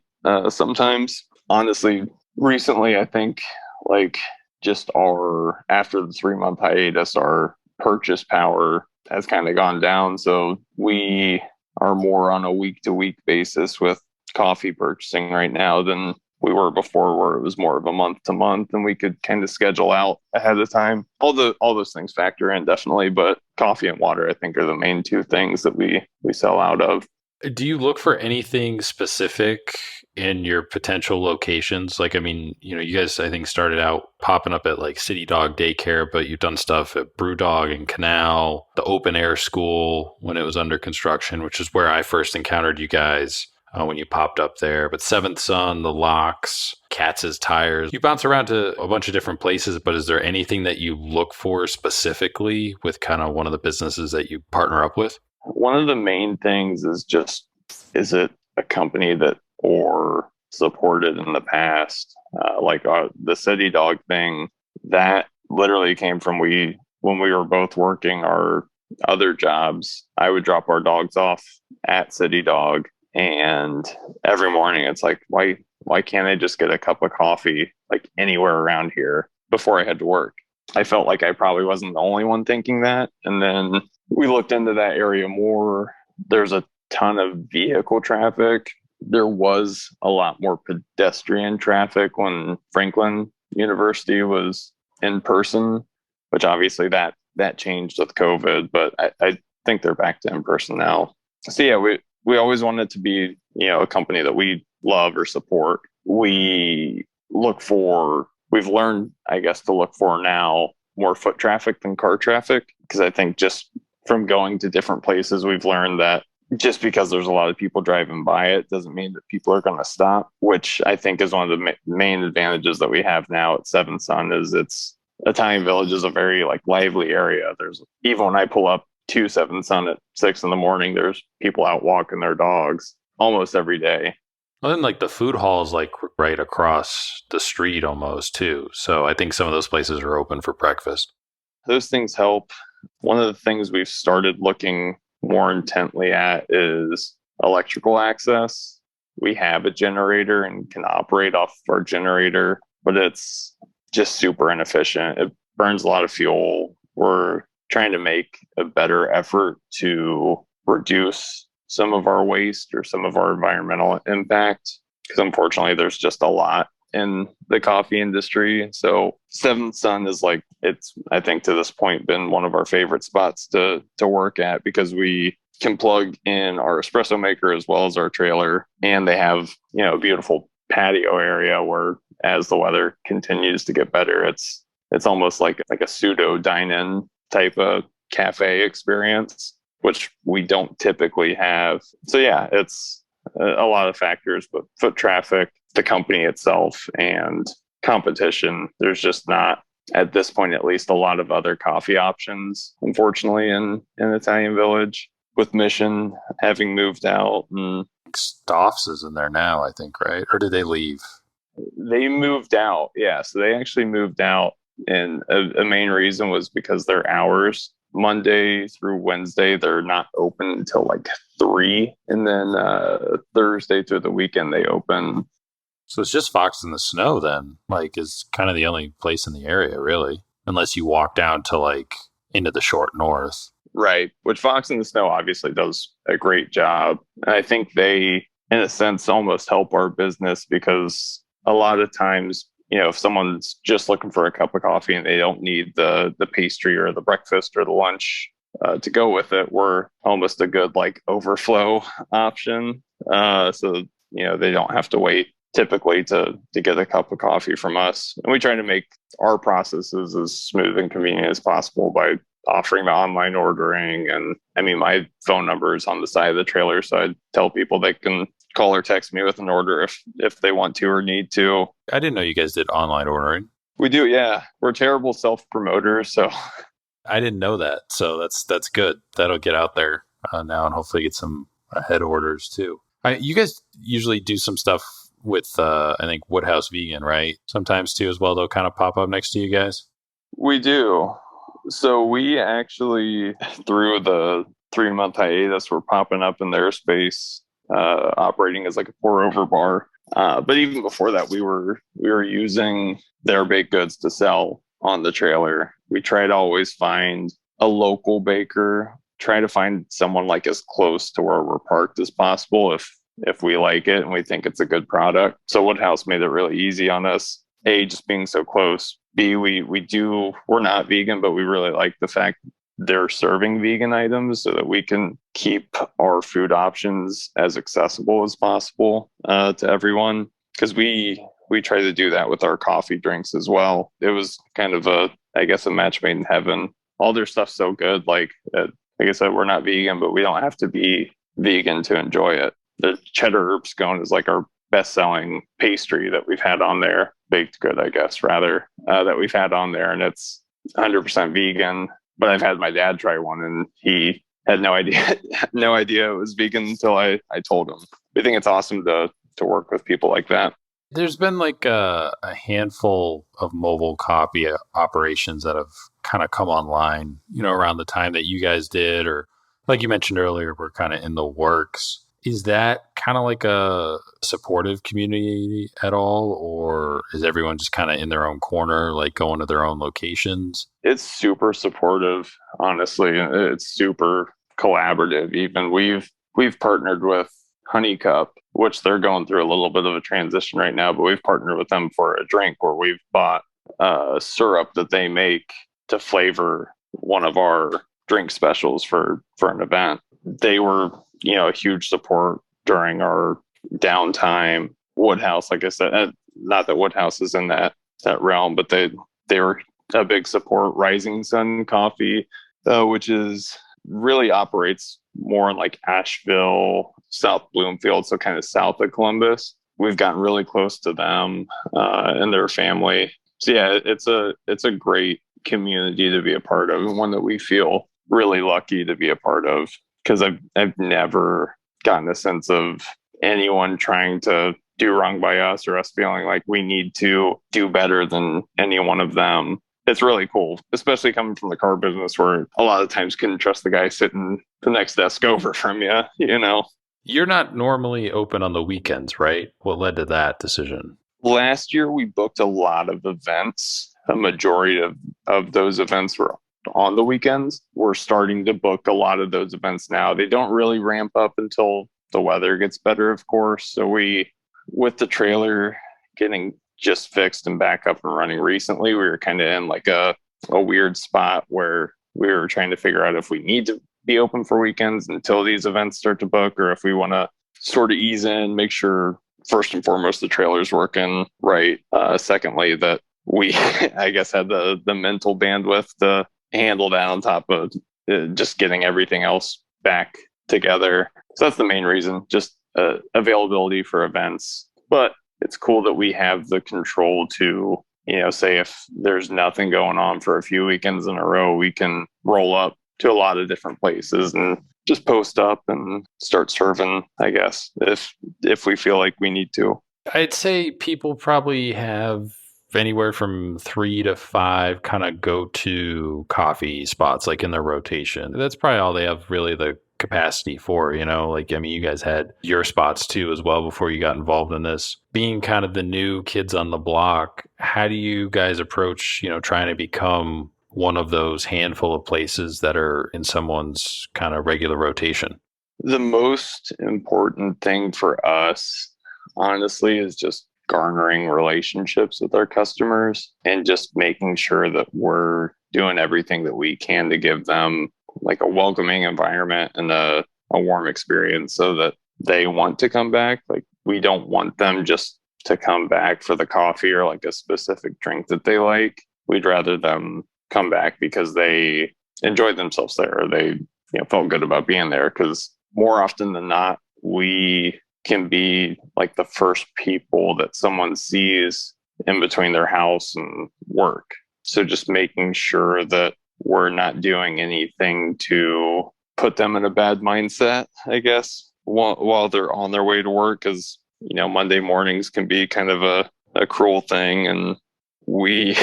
sometimes. Honestly, recently, I think like just after the 3-month hiatus, our purchase power has kind of gone down. So we are more on a week to week basis with coffee purchasing right now than we were before, where it was more of a month to month and we could kind of schedule out ahead of time. All those things factor in definitely, but coffee and water, I think, are the main two things that we sell out of. Do you look for anything specific in your potential locations? Like, I mean, you guys, I think, started out popping up at like City Dog Daycare, but you've done stuff at Brewdog and Canal, the open air school when it was under construction, which is where I first encountered you guys when you popped up there. But Seventh Son, the Locks, Katz's Tires. You bounce around to a bunch of different places, but is there anything that you look for specifically with kind of one of the businesses that you partner up with? One of the main things is just, is it a company that or supported in the past? The City Dog thing, that literally came from when we were both working our other jobs. I would drop our dogs off at City Dog, and every morning it's like, why can't I just get a cup of coffee like anywhere around here before I had to work? I felt like I probably wasn't the only one thinking that. And then we looked into that area more. There's a ton of vehicle traffic. There was a lot more pedestrian traffic when Franklin University was in person, which obviously that changed with COVID, but I think they're back to in person now. So yeah, we always wanted to be, a company that we love or support. We've learned, I guess, to look for now more foot traffic than car traffic, because I think just from going to different places, we've learned that just because there's a lot of people driving by it doesn't mean that people are going to stop, which I think is one of the main advantages that we have now at Seventh Son. Is it's Italian Village is a very like lively area. There's, even when I pull up to Seventh Son at 6 a.m, there's people out walking their dogs almost every day. Well, then, like, the food hall is like right across the street almost too. So I think some of those places are open for breakfast. Those things help. One of the things we've started looking more intently at is electrical access. We have a generator and can operate off our generator, but it's just super inefficient. It burns a lot of fuel. We're trying to make a better effort to reduce some of our waste or some of our environmental impact, because unfortunately there's just a lot. in the coffee industry. So Seventh Sun is like, it's, I think to this point been one of our favorite spots to work at, because we can plug in our espresso maker as well as our trailer. And they have, a beautiful patio area where, as the weather continues to get better, it's almost like a pseudo dine-in type of cafe experience, which we don't typically have. So yeah, it's a lot of factors, but foot traffic, the company itself, and competition. There's just not, at this point at least, a lot of other coffee options, unfortunately, in Italian Village, with Mission having moved out. And Stoffs is in there now, I think, right? Or did they leave? they moved out. Yeah, so they actually moved out, and a main reason was because their hours, Monday through Wednesday, they're not open until like 3, and then Thursday through the weekend they open. So it's just Fox in the Snow then, like, is kind of the only place in the area, really, unless you walk down to like into the short north. Right, which Fox in the Snow obviously does a great job. And I think they, in a sense, almost help our business, because a lot of times, if someone's just looking for a cup of coffee and they don't need the pastry or the breakfast or the lunch to go with it, we're almost a good like overflow option. So they don't have to wait typically to get a cup of coffee from us. And we try to make our processes as smooth and convenient as possible by offering the online ordering. And I mean, my phone number is on the side of the trailer, so I tell people they can call or text me with an order if they want to or need to. I didn't know you guys did online ordering. We do, yeah. We're terrible self-promoters, so I didn't know that. So that's good. That'll get out there now, and hopefully get some head orders too. You guys usually do some stuff with, I think, Woodhouse Vegan, right? Sometimes too as well. They'll kind of pop up next to you guys. We do. So we actually, through the 3-month hiatus, we're popping up in their space, operating as like a pour over bar. But even before that, we were using their baked goods to sell on the trailer. We try to always find a local baker, try to find someone like as close to where we're parked as possible if we like it and we think it's a good product. So Woodhouse made it really easy on us. A, just being so close. B, we're not vegan, but we really like the fact they're serving vegan items so that we can keep our food options as accessible as possible to everyone. Because we try to do that with our coffee drinks as well. It was kind of a match made in heaven. All their stuff's so good. Like I said, we're not vegan, but we don't have to be vegan to enjoy it. The Cheddar Scone is like our best-selling pastry that we've had on there, baked good, I guess, rather, that we've had on there, and it's 100% vegan. But I've had my dad try one, and he had no idea it was vegan until I told him. I think it's awesome to work with people like that. There's been like a handful of mobile coffee operations that have kind of come online, around the time that you guys did, or like you mentioned earlier, we're kind of in the works. Is that kind of like a supportive community at all, or is everyone just kind of in their own corner, like going to their own locations? It's super supportive, honestly. It's super collaborative. Even we've partnered with Honeycup, which they're going through a little bit of a transition right now, but we've partnered with them for a drink where we've bought syrup that they make to flavor one of our drink specials for an event. They were a huge support during our downtime. Woodhouse, like I said, not that Woodhouse is in that realm, but they were a big support. Rising Sun Coffee, which is really operates more in like Asheville, South Bloomfield, so kind of south of Columbus. We've gotten really close to them and their family. So yeah, it's a great community to be a part of, and one that we feel really lucky to be a part of. Because I've never gotten a sense of anyone trying to do wrong by us, or us feeling like we need to do better than any one of them. It's really cool, especially coming from the car business, where a lot of times couldn't trust the guy sitting the next desk over from you, You're not normally open on the weekends, right? What led to that decision? Last year, we booked a lot of events. A majority of those events were on the weekends. We're starting to book a lot of those events now. They don't really ramp up until the weather gets better, of course. So with the trailer getting just fixed and back up and running recently. We were kind of in like a weird spot where we were trying to figure out if we need to be open for weekends until these events start to book, or if we want to sort of ease in, make sure first and foremost the trailer's working right. Secondly, that we I guess had the mental bandwidth to handle that on top of just getting everything else back together. So that's the main reason, just availability for events. But it's cool that we have the control to, say if there's nothing going on for a few weekends in a row, we can roll up to a lot of different places and just post up and start serving, I guess, if we feel like we need to. I'd say people probably have anywhere from 3 to 5 kind of go-to coffee spots like in their rotation. That's probably all they have really the capacity for, like, I mean, you guys had your spots too as well before you got involved in this. Being kind of the new kids on the block, how do you guys approach, trying to become one of those handful of places that are in someone's kind of regular rotation? The most important thing for us, honestly, is just garnering relationships with our customers and just making sure that we're doing everything that we can to give them like a welcoming environment and a warm experience so that they want to come back. Like, we don't want them just to come back for the coffee or like a specific drink that they like. We'd rather them come back because they enjoyed themselves there, or they felt good about being there, because more often than not, we can be like the first people that someone sees in between their house and work. So just making sure that we're not doing anything to put them in a bad mindset, I guess, while they're on their way to work, because Monday mornings can be kind of a cruel thing, and we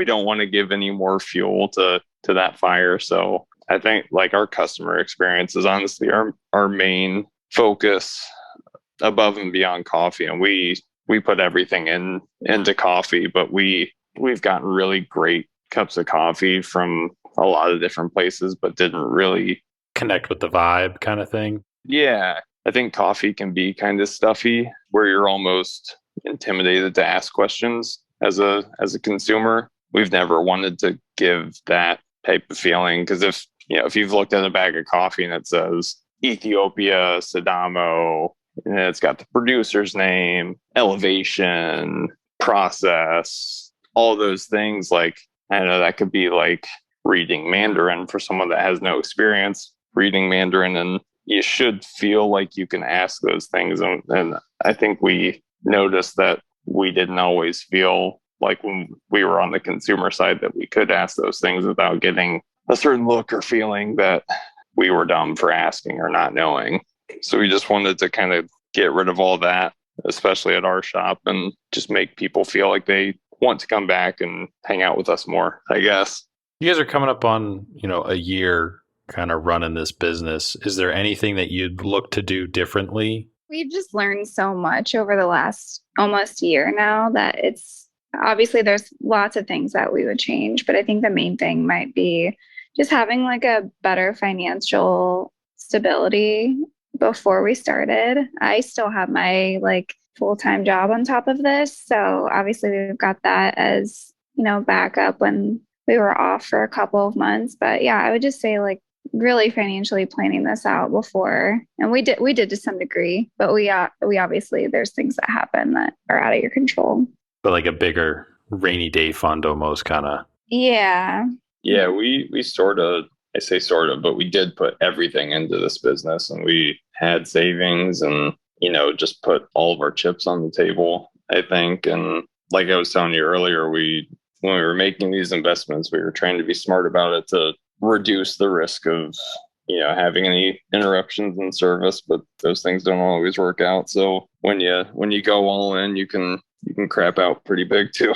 don't want to give any more fuel to that fire. So I think like our customer experience is honestly our main focus above and beyond coffee. And we put everything into coffee, but we've gotten really great cups of coffee from a lot of different places, but didn't really connect with the vibe kind of thing. Yeah. I think coffee can be kind of stuffy where you're almost intimidated to ask questions as a consumer. We've never wanted to give that type of feeling, because if you've looked at a bag of coffee and it says Ethiopia, Sidamo, and it's got the producer's name, elevation, process, all those things, like, I don't know, that could be like reading Mandarin for someone that has no experience reading Mandarin, and you should feel like you can ask those things. And I think we noticed that we didn't always feel like when we were on the consumer side that we could ask those things without getting a certain look or feeling that we were dumb for asking or not knowing. So we just wanted to kind of get rid of all that, especially at our shop, and just make people feel like they want to come back and hang out with us more, I guess. You guys are coming up on, a year kind of running this business. Is there anything that you'd look to do differently? We've just learned so much over the last almost year now that it's obviously there's lots of things that we would change, but I think the main thing might be just having like a better financial stability. Before we started, I still have my like full-time job on top of this. So obviously we've got that as, backup when we were off for a couple of months. But yeah, I would just say like really financially planning this out before. And we did to some degree, but we obviously there's things that happen that are out of your control. But like a bigger rainy day fund almost kind of. Yeah. Yeah, we sort of, I say sort of, but we did put everything into this business, and we had savings and, just put all of our chips on the table, I think. And like I was telling you earlier, when we were making these investments, we were trying to be smart about it to reduce the risk of, having any interruptions in service, but those things don't always work out. So when you go all in, you can crap out pretty big too.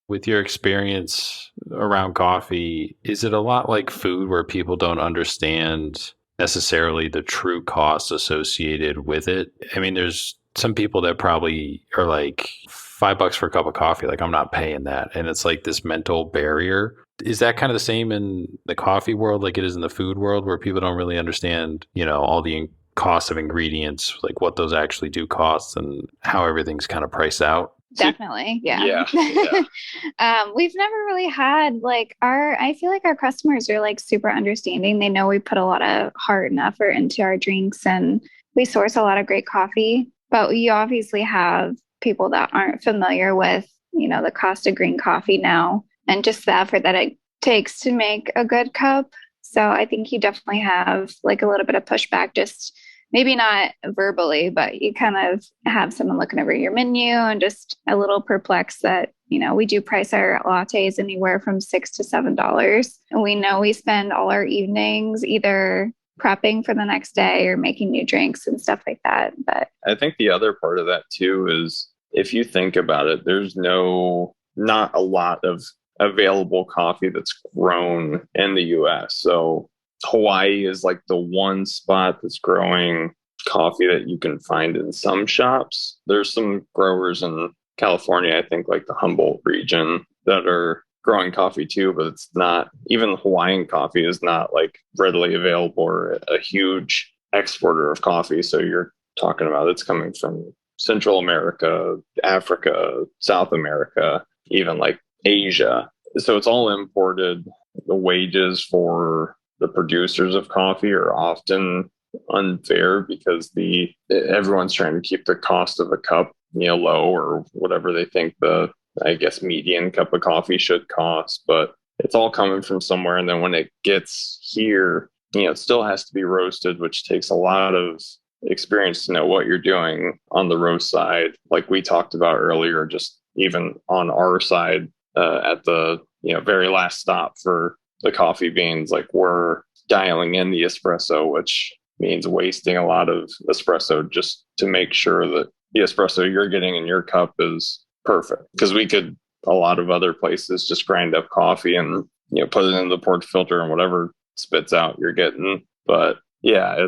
With your experience around coffee, is it a lot like food where people don't understand necessarily the true costs associated with it? I mean, there's some people that probably are like $5 for a cup of coffee. Like, I'm not paying that. And it's like this mental barrier. Is that kind of the same in the coffee world like it is in the food world, where people don't really understand, all the costs of ingredients, like what those actually do cost and how everything's kind of priced out? Definitely. Yeah. Yeah, yeah. We've never really had like I feel like our customers are like super understanding. They know we put a lot of heart and effort into our drinks and we source a lot of great coffee, but you obviously have people that aren't familiar with, the cost of green coffee now and just the effort that it takes to make a good cup. So I think you definitely have like a little bit of pushback, just maybe not verbally, but you kind of have someone looking over your menu and just a little perplexed that, we do price our lattes anywhere from $6 to $7. And we know we spend all our evenings either prepping for the next day or making new drinks and stuff like that. But I think the other part of that too is if you think about it, there's not a lot of available coffee that's grown in the US. So Hawaii is like the one spot that's growing coffee that you can find in some shops. There's some growers in California, I think like the Humboldt region, that are growing coffee too, but it's not, even Hawaiian coffee is not like readily available or a huge exporter of coffee. So you're talking about it's coming from Central America, Africa, South America, even like Asia. So it's all imported. The wages for the producers of coffee are often unfair because everyone's trying to keep the cost of a cup, low or whatever they think I guess median cup of coffee should cost. But it's all coming from somewhere. And then when it gets here, it still has to be roasted, which takes a lot of experience to know what you're doing on the roast side. Like we talked about earlier, just even on our side, at the very last stop for the coffee beans, like we're dialing in the espresso, which means wasting a lot of espresso just to make sure that the espresso you're getting in your cup is perfect. Because a lot of other places just grind up coffee and put it in the portafilter and whatever spits out you're getting. But yeah,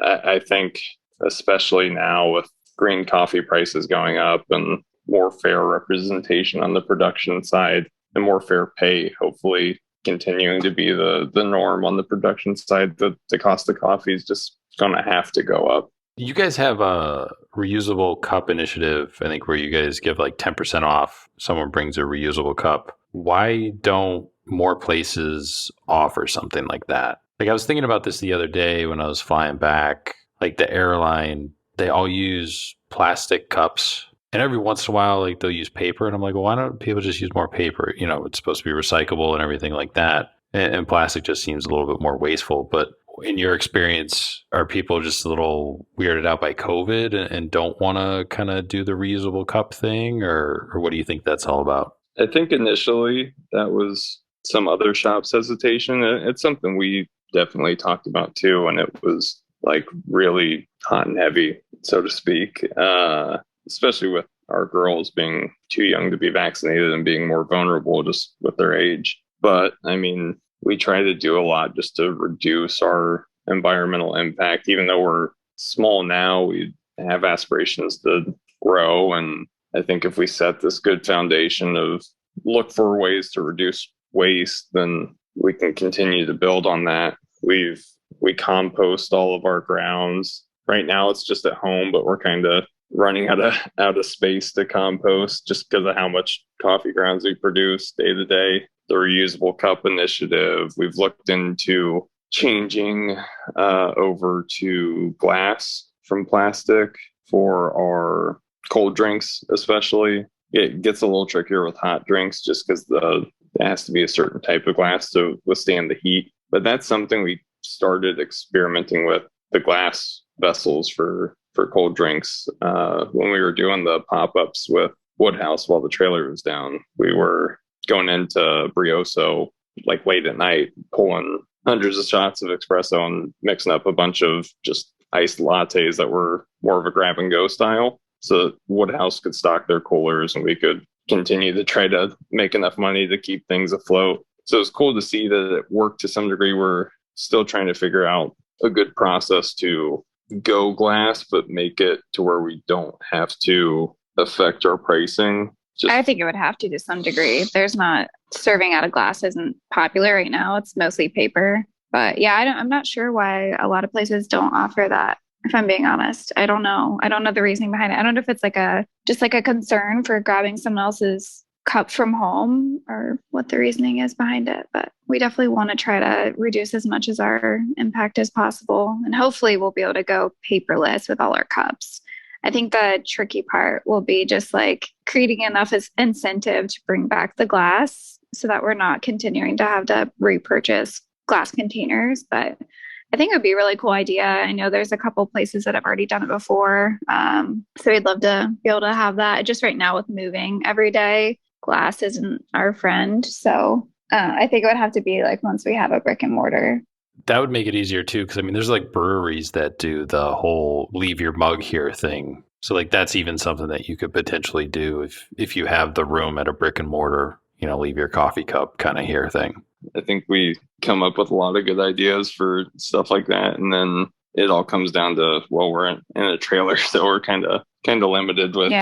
I think especially now with green coffee prices going up and more fair representation on the production side and more fair pay, hopefully continuing to be the norm on the production side, the cost of coffee is just going to have to go up. You guys have a reusable cup initiative, I think, where you guys give like 10% off. Someone brings a reusable cup. Why don't more places offer something like that? Like I was thinking about this the other day when I was flying back, like the airline, they all use plastic cups. And every once in a while, like they'll use paper. And I'm like, well, why don't people just use more paper? It's supposed to be recyclable and everything like that. And plastic just seems a little bit more wasteful. But in your experience, are people just a little weirded out by COVID and don't want to kind of do the reusable cup thing? Or what do you think that's all about? I think initially that was some other shops' hesitation. It's something we definitely talked about too. And it was like really hot and heavy, so to speak. Especially with our girls being too young to be vaccinated and being more vulnerable just with their age. But I mean, we try to do a lot just to reduce our environmental impact. Even though we're small now, we have aspirations to grow. And I think if we set this good foundation of look for ways to reduce waste, then we can continue to build on that. We compost all of our grounds. Right now it's just at home, but we're kind of running out of space to compost just because of how much coffee grounds we produce day to day. The reusable cup initiative, we've looked into changing over to glass from plastic for our cold drinks, especially. It gets a little trickier with hot drinks just because it has to be a certain type of glass to withstand the heat. But that's something we started experimenting with, the glass vessels for cold drinks. When we were doing the pop-ups with Woodhouse while the trailer was down, we were going into Brioso like late at night, pulling hundreds of shots of espresso and mixing up a bunch of just iced lattes that were more of a grab and go style. So Woodhouse could stock their coolers and we could continue to try to make enough money to keep things afloat. So it's cool to see that it worked to some degree. We're still trying to figure out a good process to go glass, but make it to where we don't have to affect our pricing. I think it would have to some degree. There's not serving out of glass isn't popular right now. It's mostly paper. But yeah, I'm not sure why a lot of places don't offer that if I'm being honest. I don't know. I don't know the reasoning behind it. I don't know if it's like just like a concern for grabbing someone else's cup from home or what the reasoning is behind it. But we definitely want to try to reduce as much as our impact as possible. And hopefully we'll be able to go paperless with all our cups. I think the tricky part will be just like creating enough as incentive to bring back the glass so that we're not continuing to have to repurchase glass containers. But I think it would be a really cool idea. I know there's a couple places that have already done it before. So we'd love to be able to have that. Just right now with moving every day, glass isn't our friend. So I think it would have to be like once we have a brick and mortar. That would make it easier too, because I mean, there's like breweries that do the whole leave your mug here thing. So like that's even something that you could potentially do if you have the room at a brick and mortar, leave your coffee cup kind of here thing. I think we come up with a lot of good ideas for stuff like that, and then it all comes down to, well, we're in a trailer, so we're kind of limited with,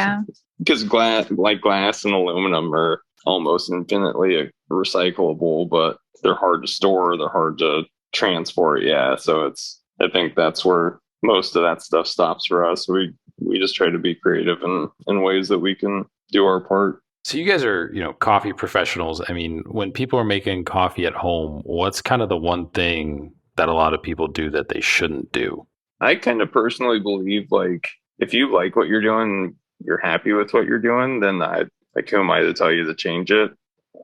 because glass and aluminum are almost infinitely recyclable, but they're hard to store, they're hard to transport. So I think that's where most of that stuff stops for us. We just try to be creative in ways that we can do our part. So you guys are, coffee professionals. I mean, when people are making coffee at home, what's kind of the one thing that a lot of people do that they shouldn't do? I kind of personally believe, like, if you like what you're doing, you're happy with what you're doing, then who am I to tell you to change it?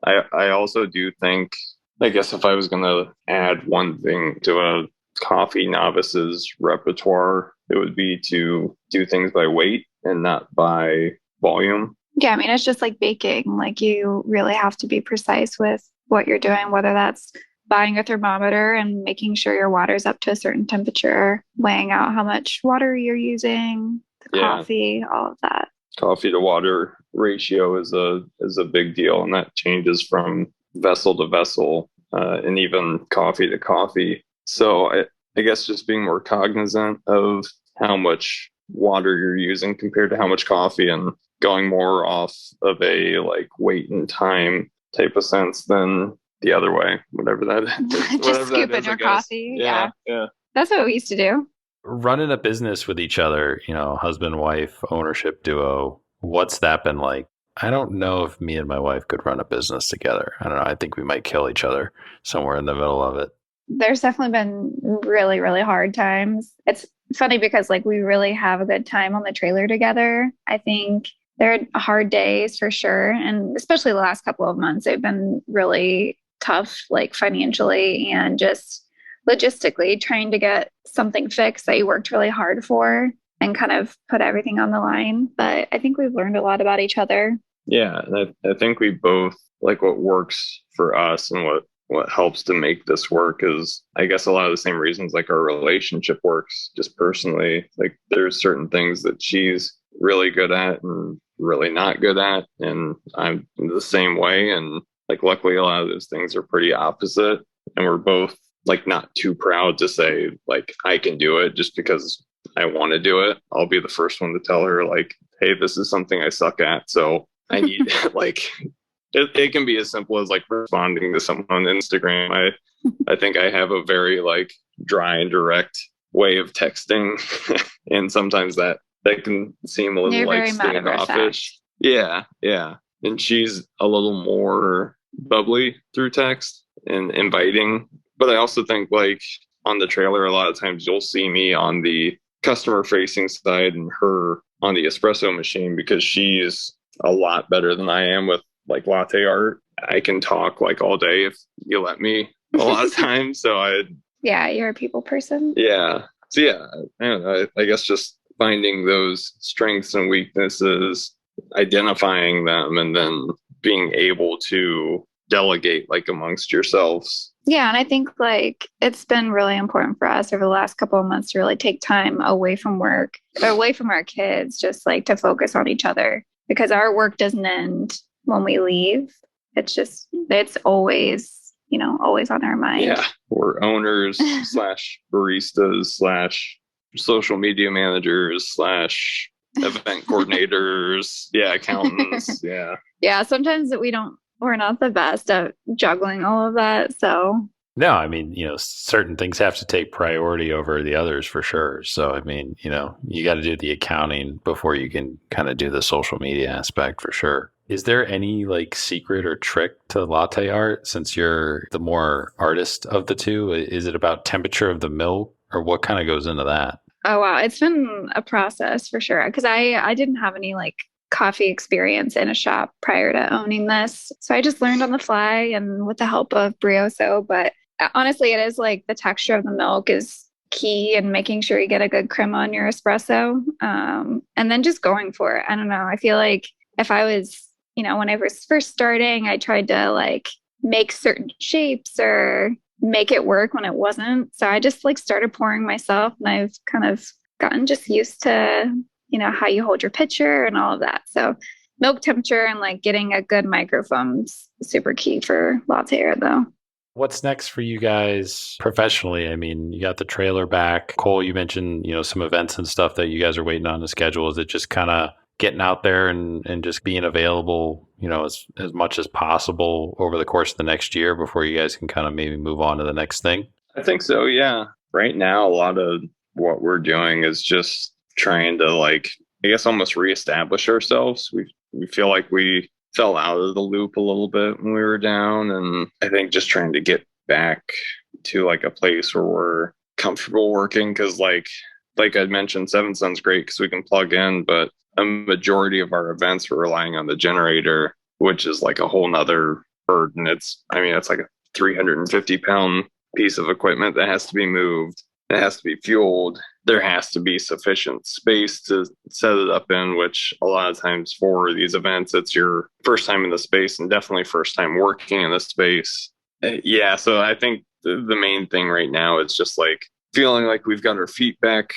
I also do think, I guess if I was going to add one thing to a coffee novice's repertoire, it would be to do things by weight and not by volume. Yeah, I mean, it's just like baking. Like you really have to be precise with what you're doing, whether that's buying a thermometer and making sure your water's up to a certain temperature, weighing out how much water you're using, the coffee, all of that. Coffee to water ratio is a big deal, and that changes from vessel to vessel, and even coffee to coffee. So I guess just being more cognizant of how much water you're using compared to how much coffee, and going more off of a like weight and time type of sense than the other way, whatever that is. Just scooping your coffee. Yeah. That's what we used to do. Running a business with each other, husband, wife, ownership duo, what's that been like? I don't know if me and my wife could run a business together. I don't know. I think we might kill each other somewhere in the middle of it. There's definitely been really, really hard times. It's funny because like we really have a good time on the trailer together. I think there are hard days for sure. And especially the last couple of months, they've been really tough, like financially and just logistically trying to get something fixed that you worked really hard for and kind of put everything on the line. But I think we've learned a lot about each other. Yeah. And I think we both like what works for us, and what helps to make this work is, I guess, a lot of the same reasons like our relationship works just personally. Like there's certain things that she's really good at and really not good at, and I'm the same way. And like luckily a lot of those things are pretty opposite, and we're both like not too proud to say like I can do it just because I want to do it. I'll be the first one to tell her like, hey, this is something I suck at, so I need like it can be as simple as like responding to someone on Instagram. I think I have a very like dry and direct way of texting and sometimes that can seem a little You're like standoffish. Yeah. And she's a little more bubbly through text and inviting. But I also think like on the trailer, a lot of times you'll see me on the customer facing side and her on the espresso machine, because she's a lot better than I am with like latte art. I can talk like all day if you let me a lot of times. So yeah, you're a people person. Yeah. So yeah, I don't know. I guess just finding those strengths and weaknesses, identifying them, and then being able to delegate like amongst yourselves. Yeah. And I think like it's been really important for us over the last couple of months to really take time away from work, away from our kids, just like to focus on each other, because our work doesn't end when we leave. It's always, always on our mind. Yeah. We're owners slash baristas slash social media managers slash event coordinators. Yeah. Accountants. Yeah. Yeah. Sometimes we're not the best at juggling all of that. So No, I mean, certain things have to take priority over the others for sure. So, I mean, you got to do the accounting before you can kind of do the social media aspect for sure. Is there any like secret or trick to latte art since you're the more artist of the two? Is it about temperature of the milk or what kind of goes into that? Oh wow, it's been a process for sure because I didn't have any like coffee experience in a shop prior to owning this. So I just learned on the fly and with the help of Brioso, but honestly it is like the texture of the milk is key and making sure you get a good crema on your espresso. And then just going for it. I don't know. I feel like if I was, when I was first starting, I tried to like make certain shapes or make it work when it wasn't. So I just like started pouring myself and I've kind of gotten just used to, how you hold your pitcher and all of that. So milk temperature and like getting a good microphone's super key for latte art though. What's next for you guys professionally? I mean, you got the trailer back. Cole, you mentioned, some events and stuff that you guys are waiting on to schedule. Is it just kind of getting out there and just being available, as much as possible over the course of the next year before you guys can kind of maybe move on to the next thing? I think so, yeah. Right now, a lot of what we're doing is just trying to like, I guess, almost reestablish ourselves. We feel like we fell out of the loop a little bit when we were down, and I think just trying to get back to like a place where we're comfortable working because like I mentioned, 7 Sun's great because we can plug in, but a majority of our events we're relying on the generator, which is like a whole nother burden. It's like a 350-pound piece of equipment that has to be moved. It has to be fueled. There has to be sufficient space to set it up in, which a lot of times for these events, it's your first time in the space and definitely first time working in the space. Yeah, so I think the main thing right now is just like feeling like we've got our feet back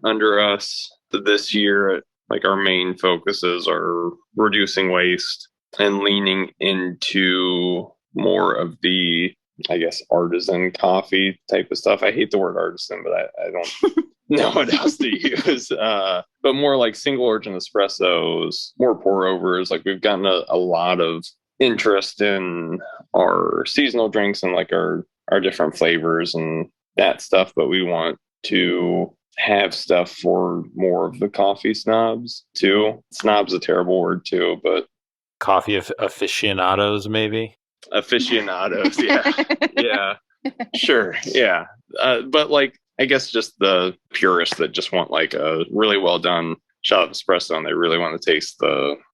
under us this year. Like our main focuses are reducing waste and leaning into more of the, I guess, artisan coffee type of stuff. I hate the word artisan, but I don't know what else to use. But more like single origin espressos, more pour overs. Like we've gotten a lot of interest in our seasonal drinks and like our different flavors and that stuff. But we want to have stuff for more of the coffee snobs too. Snob's a terrible word too, but Coffee aficionados, maybe? Aficionados, yeah. Yeah, sure, yeah. But like, I guess just the purists that just want like a really well done shot of espresso and they really want to taste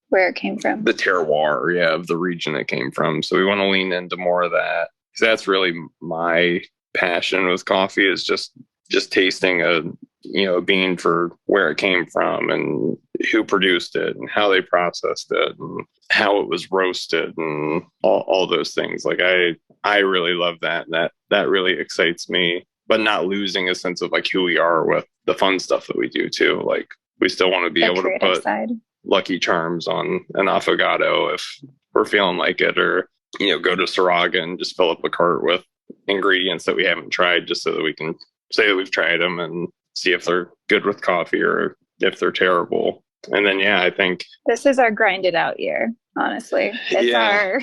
Where it came from. the terroir, yeah, of the region it came from. So we want to lean into more of that because that's really my passion with coffee is just tasting a bean for where it came from and who produced it and how they processed it and how it was roasted and all those things. Like I really love that. And that really excites me, but not losing a sense of like who we are with the fun stuff that we do too. Like we still want to be able to put Lucky Charms on an affogato if we're feeling like it, or go to Saraga and just fill up a cart with ingredients that we haven't tried just so that we can say that we've tried them and see if they're good with coffee or if they're terrible. And then, yeah, I think this is our grind it out year, honestly. It's our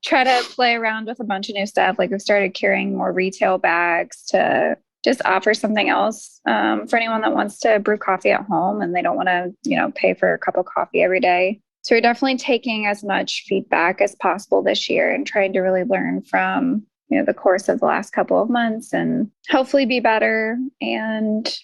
try to play around with a bunch of new stuff. Like we've started carrying more retail bags to just offer something else for anyone that wants to brew coffee at home and they don't want to, pay for a cup of coffee every day. So we're definitely taking as much feedback as possible this year and trying to really learn from the course of the last couple of months and hopefully be better and,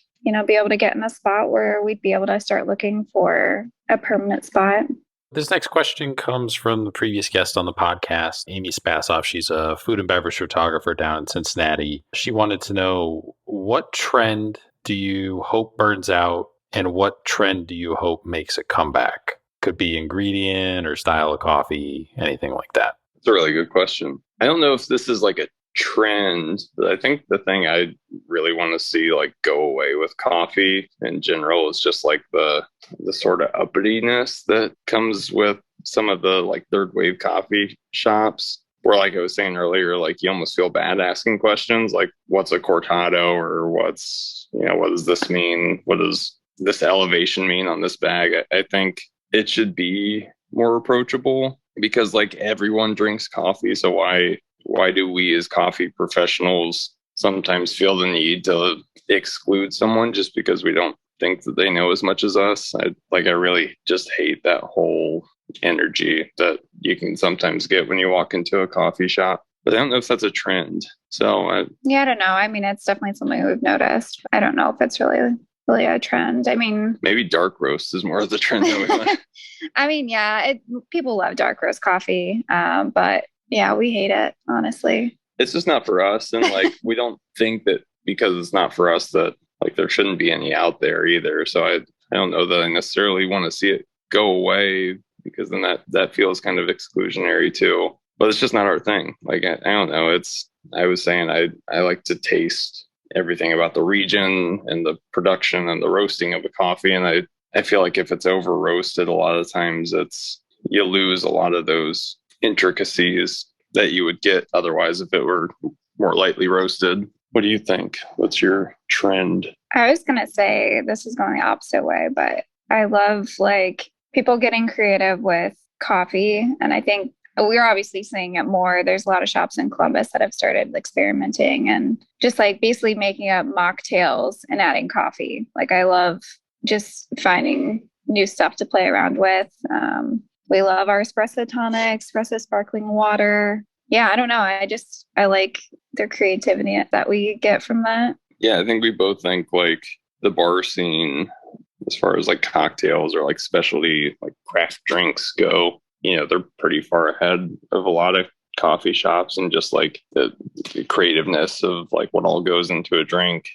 be able to get in a spot where we'd be able to start looking for a permanent spot. This next question comes from the previous guest on the podcast, Amy Spassoff. She's a food and beverage photographer down in Cincinnati. She wanted to know, what trend do you hope burns out and what trend do you hope makes a comeback? Could be ingredient or style of coffee, anything like that. It's a really good question. I don't know if this is like a trend, but I think the thing I really want to see like go away with coffee in general is just like the sort of uppityness that comes with some of the like third wave coffee shops where, like I was saying earlier, like you almost feel bad asking questions like what's a cortado or what does this mean? What does this elevation mean on this bag? I think it should be more approachable because like everyone drinks coffee. So why why do we as coffee professionals sometimes feel the need to exclude someone just because we don't think that they know as much as us? I really just hate that whole energy that you can sometimes get when you walk into a coffee shop. But I don't know if that's a trend. So yeah, I don't know. I mean, it's definitely something we've noticed. I don't know if it's really a trend. I mean, maybe dark roast is more of the trend than we want. I mean, yeah, people love dark roast coffee, but yeah, we hate it, honestly. It's just not for us, and like we don't think that because it's not for us that like there shouldn't be any out there either. So I don't know that I necessarily want to see it go away, because then that feels kind of exclusionary too. But it's just not our thing. Like I don't know. I was saying I like to taste everything about the region and the production and the roasting of the coffee, and I feel like if it's over roasted, a lot of times you lose a lot of those intricacies that you would get otherwise if it were more lightly roasted. What do you think? What's your trend? I was gonna say this is going the opposite way, but I love like people getting creative with coffee, and I think we're obviously seeing it more. There's a lot of shops in Columbus that have started experimenting and just like basically making up mocktails and adding coffee. Like I love just finding new stuff to play around with. We love our espresso tonic, espresso sparkling water. Yeah, I don't know. I like the creativity that we get from that. Yeah, I think we both think like the bar scene, as far as like cocktails or like specialty like craft drinks go, they're pretty far ahead of a lot of coffee shops, and just like the creativeness of like what all goes into a drink.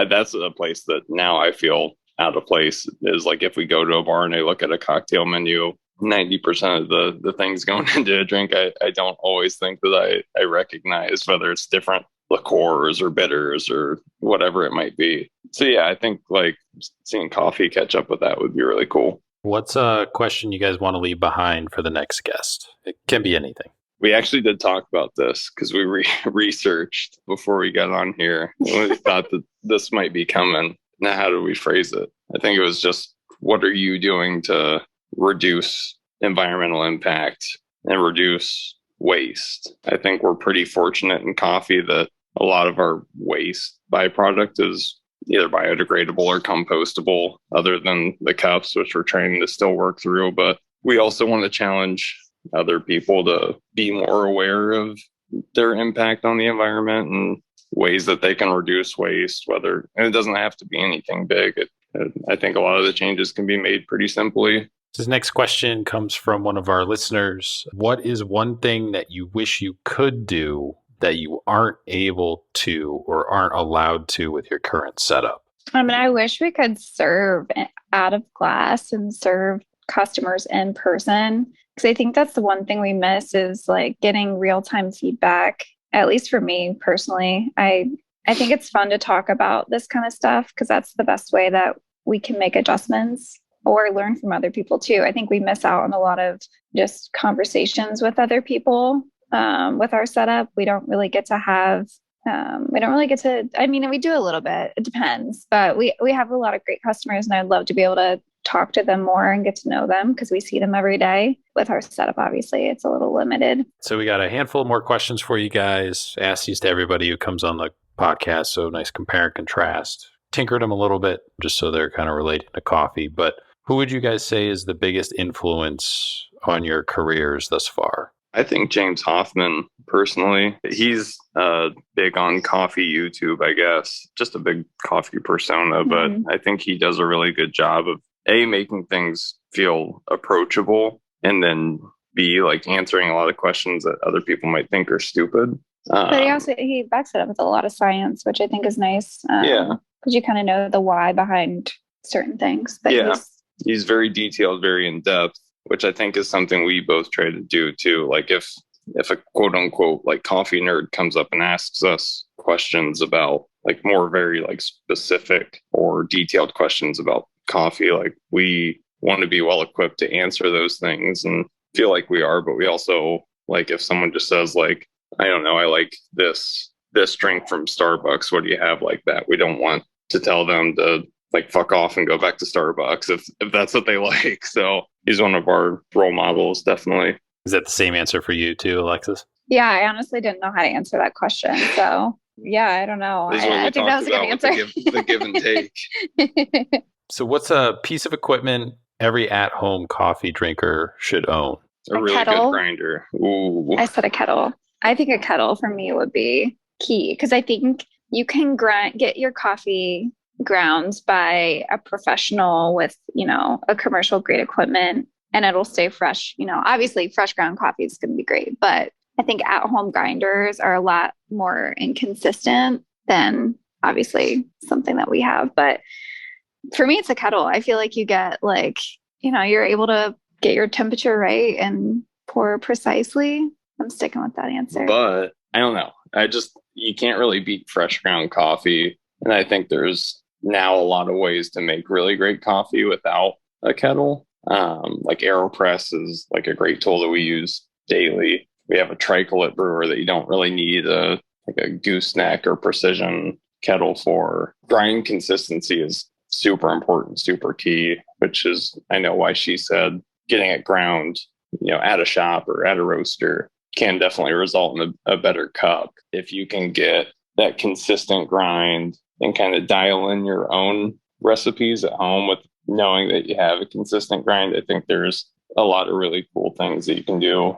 That's a place that now I feel out of place, is like if we go to a bar and I look at a cocktail menu, 90% of the things going into a drink, I don't always think that I recognize, whether it's different liqueurs or bitters or whatever it might be. So yeah, I think like seeing coffee catch up with that would be really cool. What's a question you guys want to leave behind for the next guest? It can be anything. We actually did talk about this because we researched before we got on here. We thought that this might be coming. Now, how do we phrase it? I think it was just, what are you doing to reduce environmental impact and reduce waste? I think we're pretty fortunate in coffee that a lot of our waste byproduct is either biodegradable or compostable, other than the cups, which we're trying to still work through. But we also want to challenge other people to be more aware of their impact on the environment and ways that they can reduce waste, and it doesn't have to be anything big. I think a lot of the changes can be made pretty simply. This next question comes from one of our listeners. What is one thing that you wish you could do that you aren't able to or aren't allowed to with your current setup? I mean, I wish we could serve out of glass and serve customers in person, because I think that's the one thing we miss, is like getting real-time feedback. At least for me personally, I think it's fun to talk about this kind of stuff, because that's the best way that we can make adjustments or learn from other people too. I think we miss out on a lot of just conversations with other people with our setup. We don't really get to have, I mean, we do a little bit, it depends, but we have a lot of great customers, and I'd love to be able to talk to them more and get to know them, because we see them every day. With our setup, obviously, it's a little limited. So we got a handful more questions for you guys. Ask these to everybody who comes on the podcast. So nice compare and contrast. Tinkered them a little bit just so they're kind of related to coffee. But who would you guys say is the biggest influence on your careers thus far? I think James Hoffman, personally. He's big on coffee YouTube, I guess. Just a big coffee persona, but I think he does a really good job of making things feel approachable, and then B, like answering a lot of questions that other people might think are stupid. But he backs it up with a lot of science, which I think is nice. Yeah. Because you kind of know the why behind certain things. But yeah. He's very detailed, very in depth, which I think is something we both try to do too. Like if a quote unquote like coffee nerd comes up and asks us questions about like more very like specific or detailed questions about coffee, like we want to be well equipped to answer those things and feel like we are. But we also, like, if someone just says like, I don't know, I like this drink from Starbucks, what do you have like that? We don't want to tell them to like fuck off and go back to Starbucks if that's what they like. So he's one of our role models, definitely. Is that the same answer for you too, Alexis? Yeah, I honestly didn't know how to answer that question. So yeah, I don't know. This is what I we think that talked was a good about with answer. the give and take. So, what's a piece of equipment every at-home coffee drinker should own? A A really good kettle. grinder. Ooh. I said a kettle. I think a kettle for me would be key because I think you can get your coffee ground by a professional with, a commercial grade equipment and it'll stay fresh. Obviously fresh ground coffee is going to be great, but I think at home grinders are a lot more inconsistent than obviously something that we have. But for me, it's a kettle. I feel like you get you're able to get your temperature right and pour precisely. I'm sticking with that answer. But I don't know. You can't really beat fresh ground coffee. And I think there's now a lot of ways to make really great coffee without a kettle. Like AeroPress is like a great tool that we use daily. We have a tricolate brewer that you don't really need a gooseneck or precision kettle for. Grind consistency is super important, super key, which is, I know why she said getting it ground, at a shop or at a roaster can definitely result in a better cup. If you can get that consistent grind and kind of dial in your own recipes at home with knowing that you have a consistent grind, I think there's a lot of really cool things that you can do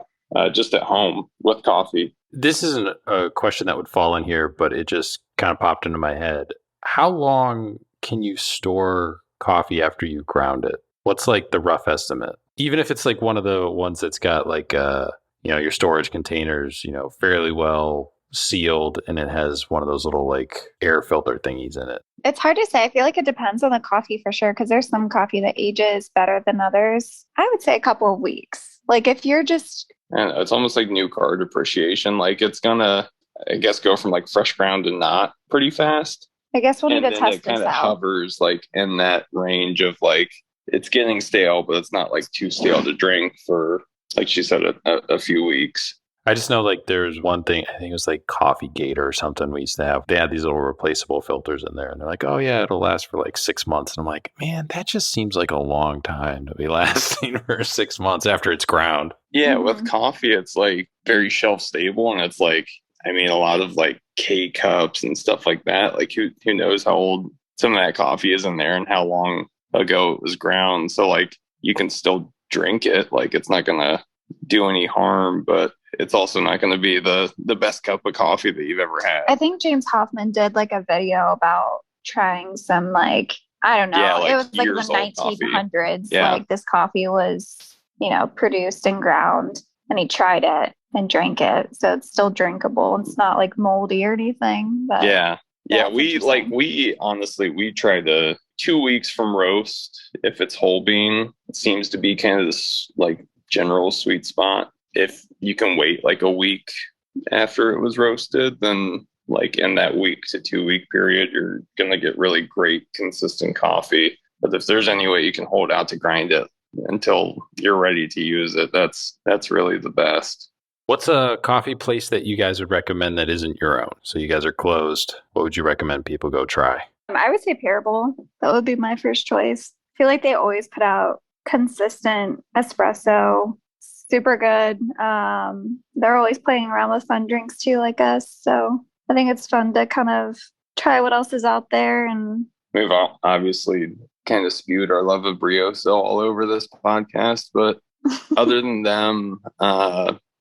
just at home with coffee. This isn't a question that would fall in here, but it just kind of popped into my head. How long can you store coffee after you ground it? What's like the rough estimate? Even if it's like one of the ones that's got like your storage containers, fairly well sealed and it has one of those little like air filter thingies in it. It's hard to say. I feel like it depends on the coffee for sure, because there's some coffee that ages better than others. I would say a couple of weeks. Like if you're just And it's almost like new car depreciation. Like it's gonna, I guess, go from like fresh ground to not pretty fast. I guess we'll need And to then test it kind this of out. hovers like in that range of like it's getting stale, but it's not like too stale to drink for, like she said, a few weeks. I just know like there's one thing, I think it was like Coffee Gate or something we used to have. They had these little replaceable filters in there and they're like, oh yeah, it'll last for like 6 months. And I'm like, man, that just seems like a long time to be lasting for 6 months after it's ground. Yeah, Mhm. with coffee, it's like very shelf stable, and it's like, I mean, a lot of like K cups and stuff like that. Like who knows how old some of that coffee is in there and how long ago it was ground. So like you can still drink it. Like it's not gonna do any harm, but it's also not going to be the best cup of coffee that you've ever had. I think James Hoffman did like a video about trying some I don't know. Yeah, like it was like years the old coffee. 1900s. Yeah. Like this coffee was, produced and ground, and he tried it and drank it. So it's still drinkable. It's not like moldy or anything. But Yeah. Yeah, that's we interesting. we honestly we try the 2 weeks from roast if it's whole bean. It seems to be kind of this like general sweet spot. If you can wait like a week after it was roasted, then like in that week to 2 week period, you're gonna get really great consistent coffee. But if there's any way you can hold out to grind it until you're ready to use it, that's really the best. What's a coffee place that you guys would recommend that isn't your own? So you guys are closed. What would you recommend people go try? I would say Parable. That would be my first choice. I feel like they always put out consistent espresso, super good. They're always playing around with fun drinks too, like us. So I think it's fun to kind of try what else is out there. And We've obviously kind of spewed our love of brioche all over this podcast, but other than them,